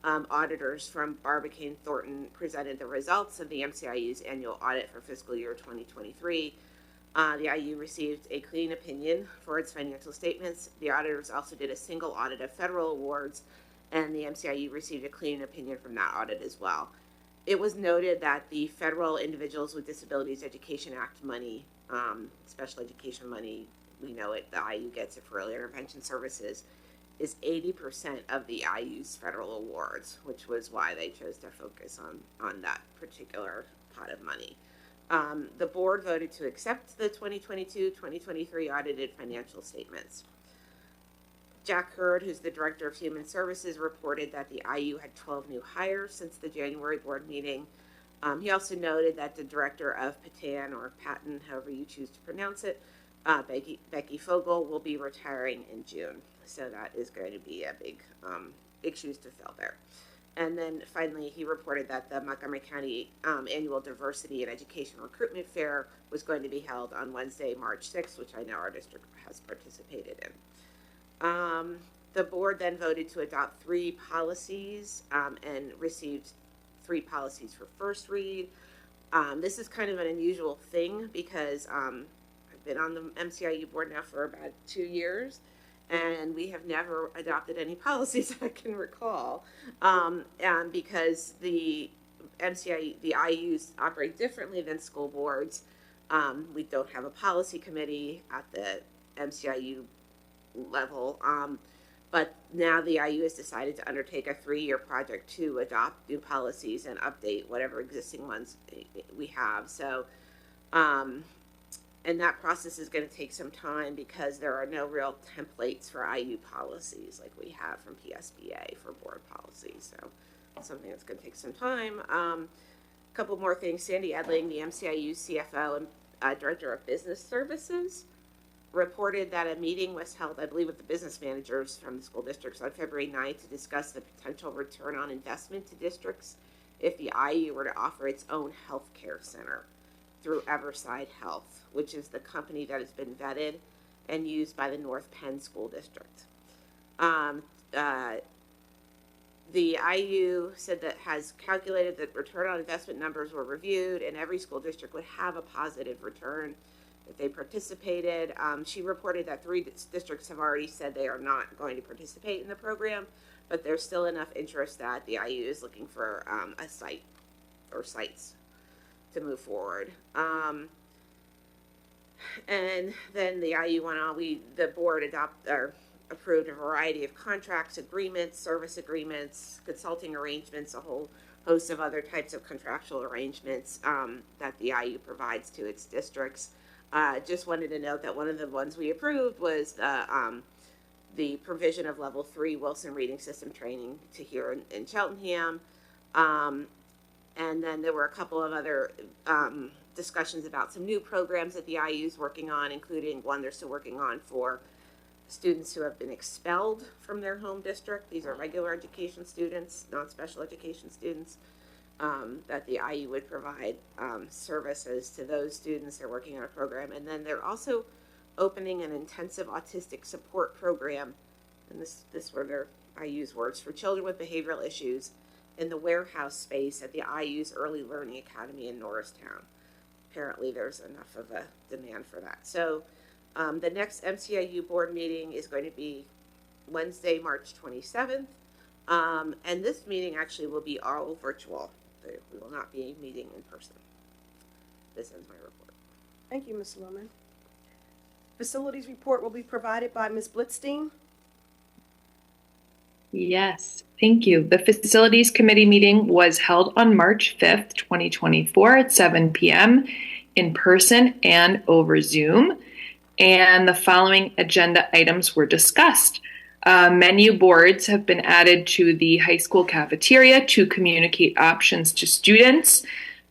auditors from Barbicane Thornton presented the results of the MCIU's annual audit for fiscal year 2023. The IU received a clean opinion for its financial statements. The auditors also did a single audit of federal awards, and the MCIU received a clean opinion from that audit as well. It was noted that the federal Individuals with Disabilities Education Act money, special education money, we know it, the IU gets it for early intervention services, is 80% of the IU's federal awards, which was why they chose to focus on that particular pot of money. The board voted to accept the 2022-2023 audited financial statements. Jack Hurd, who's the Director of Human Services, reported that the IU had 12 new hires since the January board meeting. He also noted that the Director of Patan, or Patton, however you choose to pronounce it, Becky Fogel, will be retiring in June. So that is going to be a big shoes to fill there. And then finally, he reported that the Montgomery County Annual Diversity and Education Recruitment Fair was going to be held on Wednesday, March 6th, which I know our district has participated in. The board then voted to adopt 3 policies and received 3 policies for first read. This is kind of an unusual thing because I've been on the MCIU board now for about 2 years, and we have never adopted any policies I can recall, and because the IUs operate differently than school boards. We don't have a policy committee at the MCIU level, but now the IU has decided to undertake a 3-year project to adopt new policies and update whatever existing ones we have. So, and that process is going to take some time because there are no real templates for IU policies like we have from PSBA for board policies. So it's something that's going to take some time. A couple more things. Sandy Edling, the MCIU CFO and Director of Business Services, reported that a meeting was held, I believe, with the business managers from the school districts on February 9th to discuss the potential return on investment to districts if the IU were to offer its own healthcare center through Everside Health, which is the company that has been vetted and used by the North Penn School District. The IU said that has calculated that return on investment numbers were reviewed and every school district would have a positive return if they participated. She reported that 3 districts have already said they are not going to participate in the program, but there's still enough interest that the IU is looking for a site or sites to move forward. And then the IU went on, the board approved a variety of contracts, agreements, service agreements, consulting arrangements, a whole host of other types of contractual arrangements that the IU provides to its districts. Just wanted to note that one of the ones we approved was the provision of level 3 Wilson Reading System training to here in Cheltenham. And then there were a couple of other discussions about some new programs that the IU is working on, including one they're still working on for students who have been expelled from their home district. These are regular education students, not special education students, that the IU would provide services to those students. They're working on a program. And then they're also opening an intensive autistic support program, and this were their IU's words, for children with behavioral issues in the warehouse space at the IU's Early Learning Academy in Norristown. Apparently there's enough of a demand for that. So the next MCIU board meeting is going to be Wednesday, March 27th. And this meeting actually will be all virtual. We will not be meeting in person. This ends my report. Thank you, Ms. Lohman. Facilities report will be provided by Ms. Blitzstein. Yes, thank you. The Facilities Committee meeting was held on March 5th, 2024 at 7 p.m. in person and over Zoom. And the following agenda items were discussed. Menu boards have been added to the high school cafeteria to communicate options to students.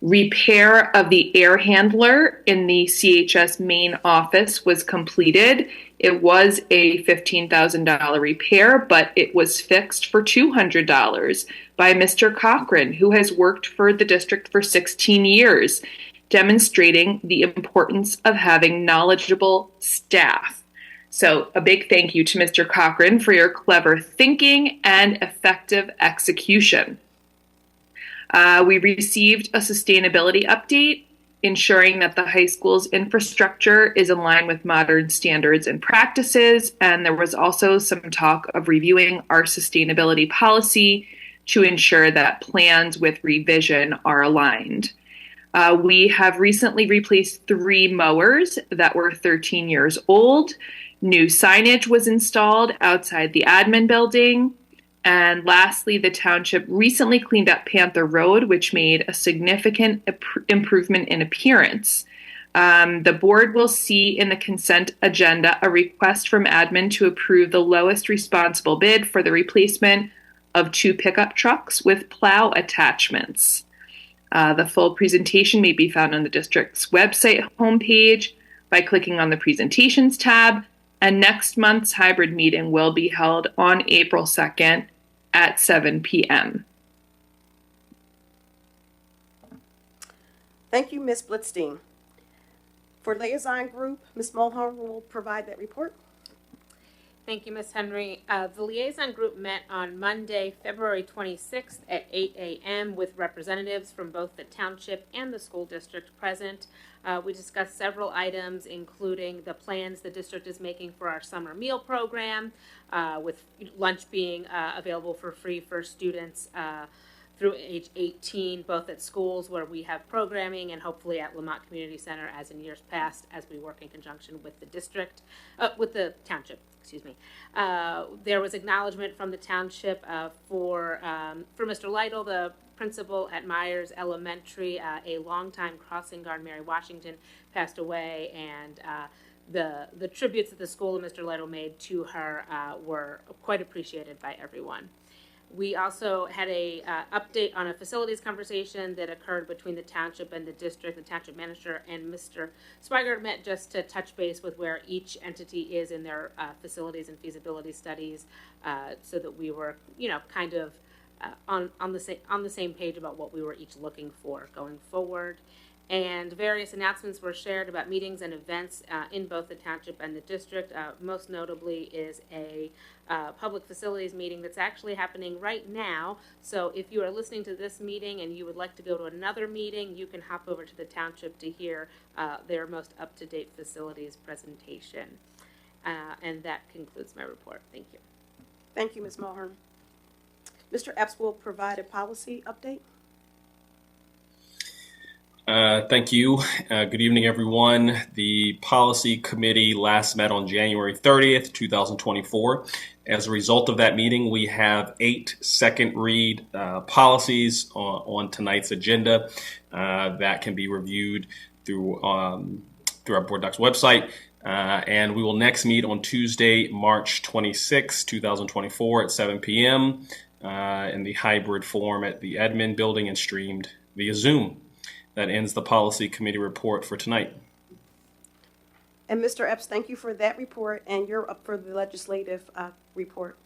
Repair of the air handler in the CHS main office was completed. It was a $15,000 repair, but it was fixed for $200 by Mr. Cochran, who has worked for the district for 16 years, demonstrating the importance of having knowledgeable staff. So a big thank you to Mr. Cochran for your clever thinking and effective execution. We received a sustainability update, ensuring that the high school's infrastructure is in line with modern standards and practices. And there was also some talk of reviewing our sustainability policy to ensure that plans with revision are aligned. We have recently replaced 3 mowers that were 13 years old. New signage was installed outside the admin building. And lastly, the township recently cleaned up Panther Road, which made a significant improvement in appearance. The board will see in the consent agenda a request from admin to approve the lowest responsible bid for the replacement of 2 pickup trucks with plow attachments. The full presentation may be found on the district's website homepage by clicking on the presentations tab. And next month's hybrid meeting will be held on April 2nd at 7 p.m. Thank you, Ms. Blitzstein. For liaison group, Ms. Mulhern will provide that report. Thank you, Ms. Henry. The liaison group met on Monday, February 26th at 8 a.m. with representatives from both the township and the school district present. We discussed several items, including the plans the district is making for our summer meal program, with lunch being available for free for students through age 18, both at schools where we have programming and hopefully at Lamont Community Center as in years past, as we work in conjunction with the district, with the township. Excuse me. There was acknowledgement from the township for Mr. Lytle, the principal at Myers Elementary. A longtime crossing guard, Mary Washington, passed away, and the tributes that the school and Mr. Lytle made to her were quite appreciated by everyone. We also had a update on a facilities conversation that occurred between the township and the district. The township manager and Mr. Swigert met just to touch base with where each entity is in their facilities and feasibility studies, so that we were, kind of on the same page about what we were each looking for going forward. And various announcements were shared about meetings and events in both the township and the district. Most notably is a public facilities meeting that's actually happening right now. So if you are listening to this meeting and you would like to go to another meeting, you can hop over to the township to hear their most up-to-date facilities presentation. And that concludes my report. Thank you. Thank you, Ms. Mulhern. Mr. Epps will provide a policy update. Thank you. Good evening, everyone. The Policy Committee last met on January 30th, 2024. As a result of that meeting, we have 8 second read policies on tonight's agenda that can be reviewed through our Board Docs website. And we will next meet on Tuesday, March 26, 2024 at 7 p.m. In the hybrid form at the Admin Building and streamed via Zoom. That ends the Policy Committee report for tonight. And Mr. Epps, thank you for that report, and you're up for the legislative report.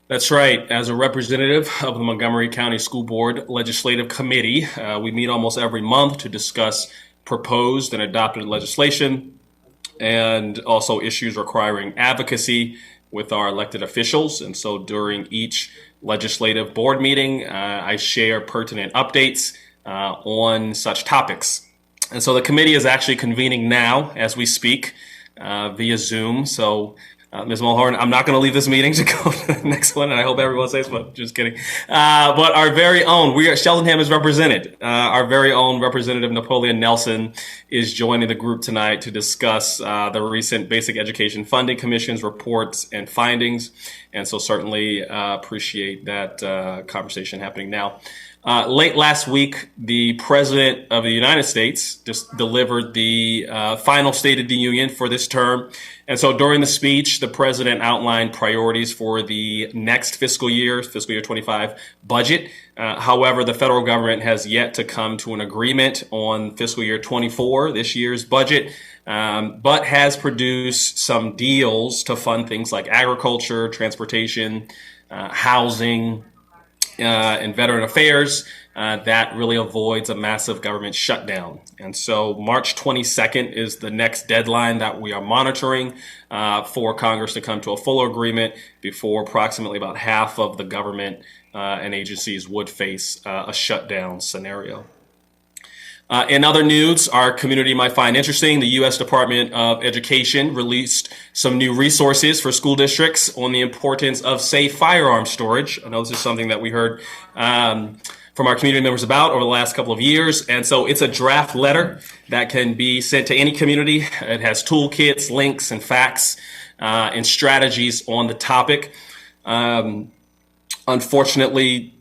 That's right. As a representative of the Montgomery County School Board Legislative Committee, we meet almost every month to discuss proposed and adopted legislation and also issues requiring advocacy with our elected officials. And so during each legislative board meeting, I share pertinent updates on such topics. And so the committee is actually convening now as we speak via Zoom. So Ms. Mulhern, I'm not going to leave this meeting to go to the next one, and I hope everyone stays, but just kidding. But our very own, Cheltenham is represented. Our very own Representative Napoleon Nelson is joining the group tonight to discuss the recent Basic Education Funding Commission's reports and findings. And so certainly appreciate that conversation happening now. Late last week, the President of the United States just delivered the final State of the Union for this term. And so during the speech, the President outlined priorities for the next fiscal year 25 budget. However, the federal government has yet to come to an agreement on fiscal year 24, this year's budget, but has produced some deals to fund things like agriculture, transportation, housing, and veteran affairs that really avoids a massive government shutdown. And so March 22nd is the next deadline that we are monitoring for Congress to come to a full agreement before approximately about half of the government and agencies would face a shutdown scenario. In other news, our community might find interesting, the U.S. Department of Education released some new resources for school districts on the importance of safe firearm storage. I know this is something that we heard from our community members about over the last couple of years. And so it's a draft letter that can be sent to any community. It has toolkits, links, and facts and strategies on the topic. Unfortunately,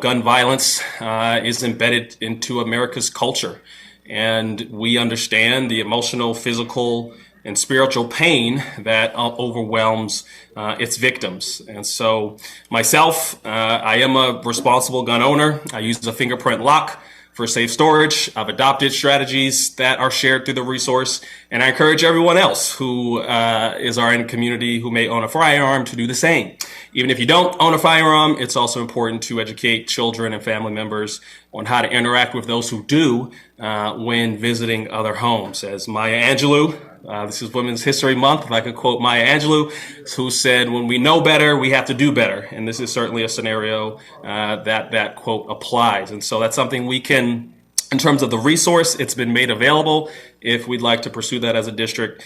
gun violence is embedded into America's culture. And we understand the emotional, physical, and spiritual pain that overwhelms its victims. And so myself, I am a responsible gun owner. I use a fingerprint lock for safe storage. I've adopted strategies that are shared through the resource. And I encourage everyone else who is our in community who may own a firearm to do the same. Even if you don't own a firearm, it's also important to educate children and family members on how to interact with those who do when visiting other homes. As Maya Angelou, this is Women's History Month, if I could quote Maya Angelou, who said, "When we know better, we have to do better." And this is certainly a scenario that quote applies. And so that's something we can, in terms of the resource, it's been made available. If we'd like to pursue that as a district,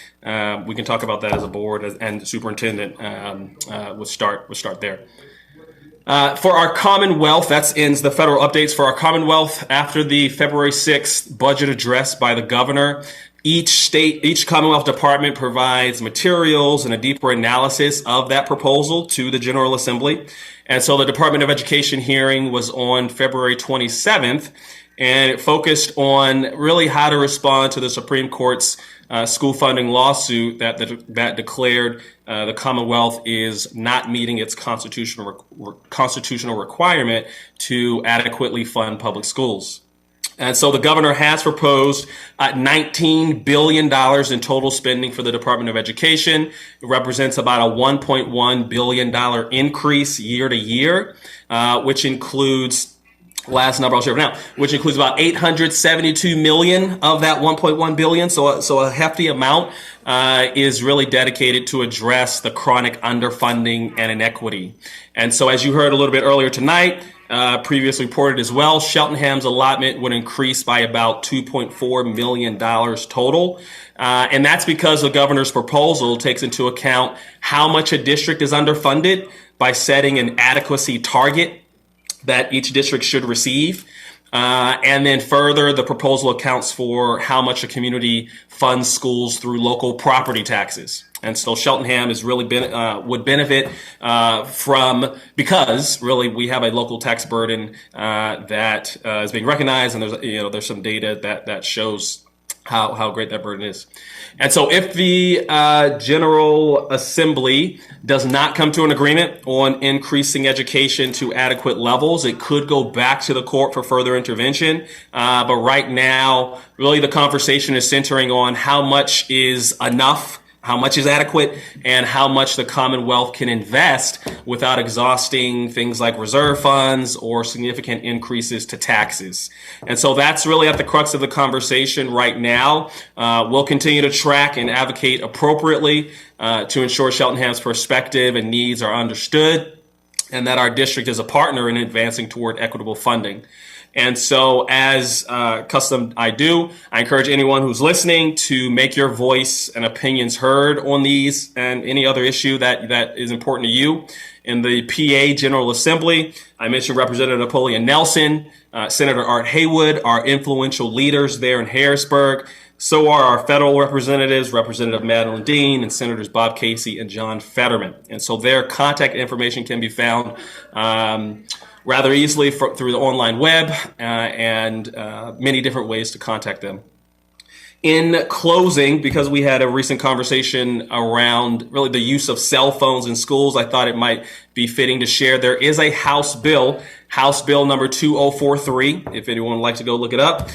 we can talk about that as a board, and superintendent would start there. For our Commonwealth, that ends the federal updates. For our Commonwealth, after the February 6th budget address by the governor, each Commonwealth department provides materials and a deeper analysis of that proposal to the General Assembly. And so the Department of Education hearing was on February 27th, and it focused on really how to respond to the Supreme Court's school funding lawsuit that declared the Commonwealth is not meeting its constitutional requirement to adequately fund public schools. And so the governor has proposed $19 billion in total spending for the Department of Education. It represents about a $1.1 billion increase year to year, which includes last number I'll share now, which includes about 872 million of that 1.1 billion. So a hefty amount is really dedicated to address the chronic underfunding and inequity. And so as you heard a little bit earlier tonight, previously reported as well, Cheltenham's allotment would increase by about $2.4 million total. And that's because the governor's proposal takes into account how much a district is underfunded by setting an adequacy target that each district should receive. And then further, the proposal accounts for how much a community funds schools through local property taxes. And so Cheltenham is really would benefit from, because really we have a local tax burden that is being recognized, and there's some data that shows how great that burden is. And so if the General Assembly does not come to an agreement on increasing education to adequate levels, it could go back to the court for further intervention. But right now, really the conversation is centering on how much is enough, how much is adequate, and how much the Commonwealth can invest without exhausting things like reserve funds or significant increases to taxes. And so that's really at the crux of the conversation right now. We'll continue to track and advocate appropriately to ensure Cheltenham's perspective and needs are understood, and that our district is a partner in advancing toward equitable funding. And so as custom I do, I encourage anyone who's listening to make your voice and opinions heard on these and any other issue that is important to you. In the PA General Assembly, I mentioned Representative Napoleon Nelson, Senator Art Haywood, our influential leaders there in Harrisburg. So are our federal representatives, Representative Madeline Dean and Senators Bob Casey and John Fetterman. And so their contact information can be found rather easily through the online web and many different ways to contact them. In closing, because we had a recent conversation around really the use of cell phones in schools, I thought it might be fitting to share there is a House bill number 2043, if anyone would like to go look it up,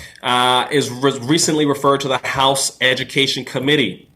is recently referred to the House Education Committee.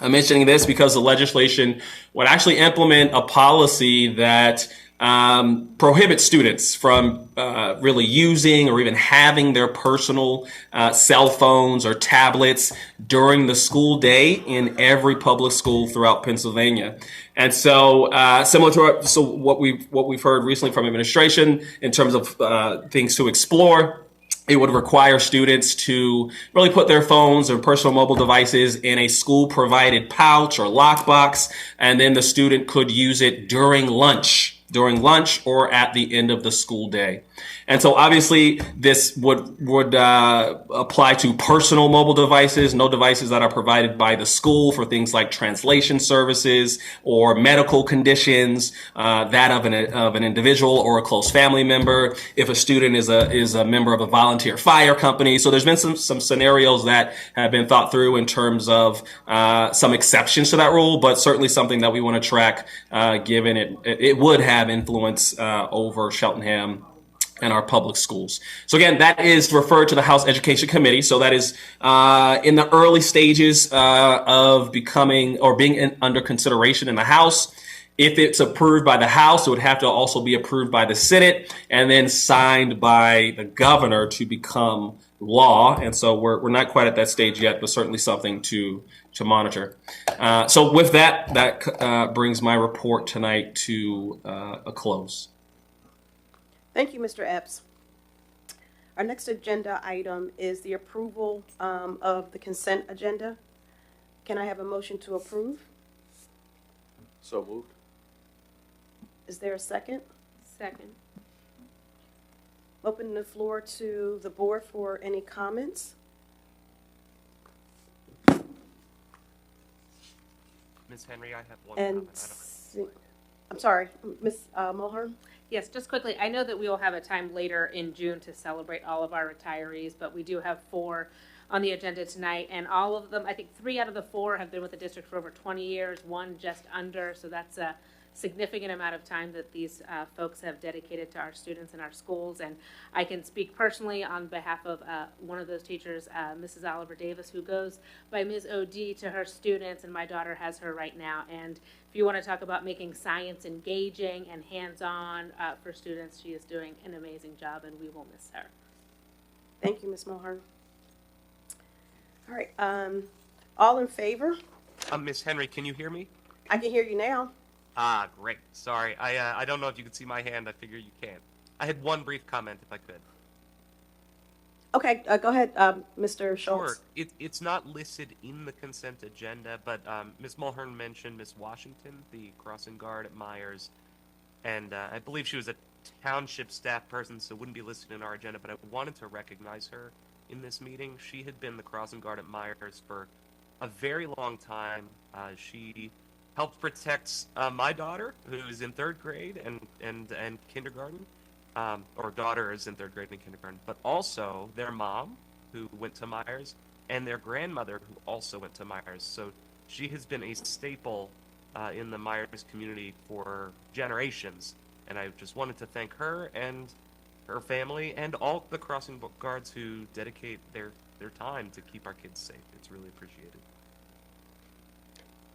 I'm mentioning this because the legislation would actually implement a policy that prohibits students from really using or even having their personal cell phones or tablets during the school day in every public school throughout Pennsylvania. And so similar to what we've heard recently from administration in terms of things to explore, it would require students to really put their phones or personal mobile devices in a school-provided pouch or lockbox, and then the student could use it during lunch or at the end of the school day. And so obviously this would apply to personal mobile devices, no devices that are provided by the school for things like translation services or medical conditions, that of an individual or a close family member, if a student is a member of a volunteer fire company. So there's been some scenarios that have been thought through in terms of some exceptions to that rule, but certainly something that we want to track, given it would have influence over Cheltenham and our public schools. So again, that is referred to the House Education Committee. So that is in the early stages of becoming or being under consideration in the House. If it's approved by the House, it would have to also be approved by the Senate and then signed by the governor to become law. And so we're not quite at that stage yet, but certainly something to monitor. So with that brings my report tonight to a close. Thank you, Mr. Epps. Our next agenda item is the approval of the consent agenda. Can I have a motion to approve? So moved. Is there a second? Second. Open the floor to the board for any comments. Ms. Henry, I have one And comment. I'm sorry, Ms. Mulhern? Yes, just quickly, I know that we will have a time later in June to celebrate all of our retirees, but we do have 4 on the agenda tonight, and all of them, I think 3 out of the 4 have been with the district for over 20 years, 1 just under, so that's significant amount of time that these folks have dedicated to our students and our schools. And I can speak personally on behalf of one of those teachers, Mrs. Oliver Davis, who goes by Ms. OD to her students, and my daughter has her right now. And if you want to talk about making science engaging and hands-on for students, she is doing an amazing job, and we will miss her. Thank you, Ms. Mulhern. All right, all in favor? Miss Henry, can you hear me? I can hear you now. Ah, great. Sorry, I don't know if you could see my hand. I figure you can. I had one brief comment, if I could. Okay, go ahead, Mr. Schultz. Sure. It's not listed in the consent agenda, but Ms. Mulhern mentioned Ms. Washington, the crossing guard at Myers, and I believe she was a township staff person, so wouldn't be listed in our agenda, but I wanted to recognize her in this meeting. She had been the crossing guard at Myers for a very long time. She helped protect my daughter, who is in 3rd grade and kindergarten, or daughter is in 3rd grade and kindergarten, but also their mom, who went to Myers, and their grandmother, who also went to Myers. So she has been a staple in the Myers community for generations, and I just wanted to thank her and her family and all the crossing guards who dedicate their time to keep our kids safe. It's really appreciated.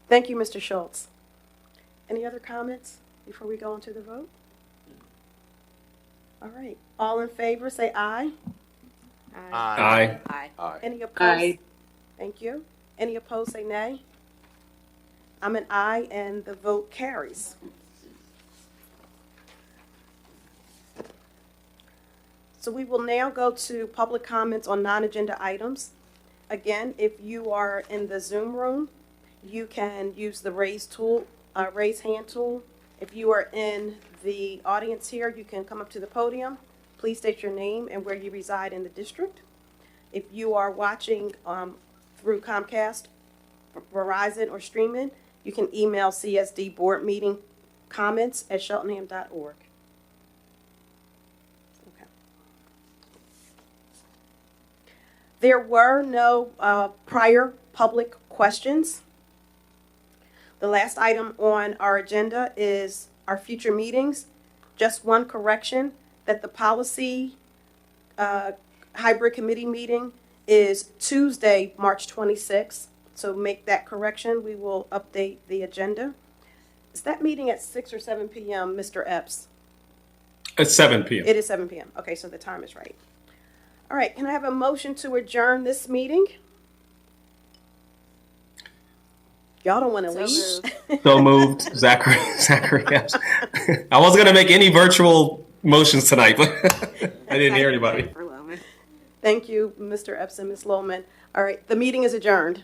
Thank you, Mr. Schultz. Any other comments before we go into the vote? All right. All in favor, say aye. Aye. Aye. Any opposed? Aye. Thank you. Any opposed, say nay. I'm an aye, and the vote carries. So we will now go to public comments on non-agenda items. Again, if you are in the Zoom room, you can use the raise hand tool. If you are in the audience here, you can come up to the podium. Please state your name and where you reside in the district. If you are watching through Comcast, Verizon, or streaming, you can email CSD board meeting comments at cheltenham.org. Okay. There were no prior public questions. The last item on our agenda is our future meetings. Just one correction, that the policy hybrid committee meeting is Tuesday, March 26th. So make that correction. We will update the agenda. Is that meeting at 6 or 7 p.m., Mr. Epps? It's 7 p.m. It is 7 p.m. Okay, so the time is right. All right, can I have a motion to adjourn this meeting? Y'all don't want to leave? So moved. Zachary, yes. I wasn't going to make any virtual motions tonight, but I didn't hear anybody. Thank you, Mr. Epps and Ms. Lohman. All right, the meeting is adjourned.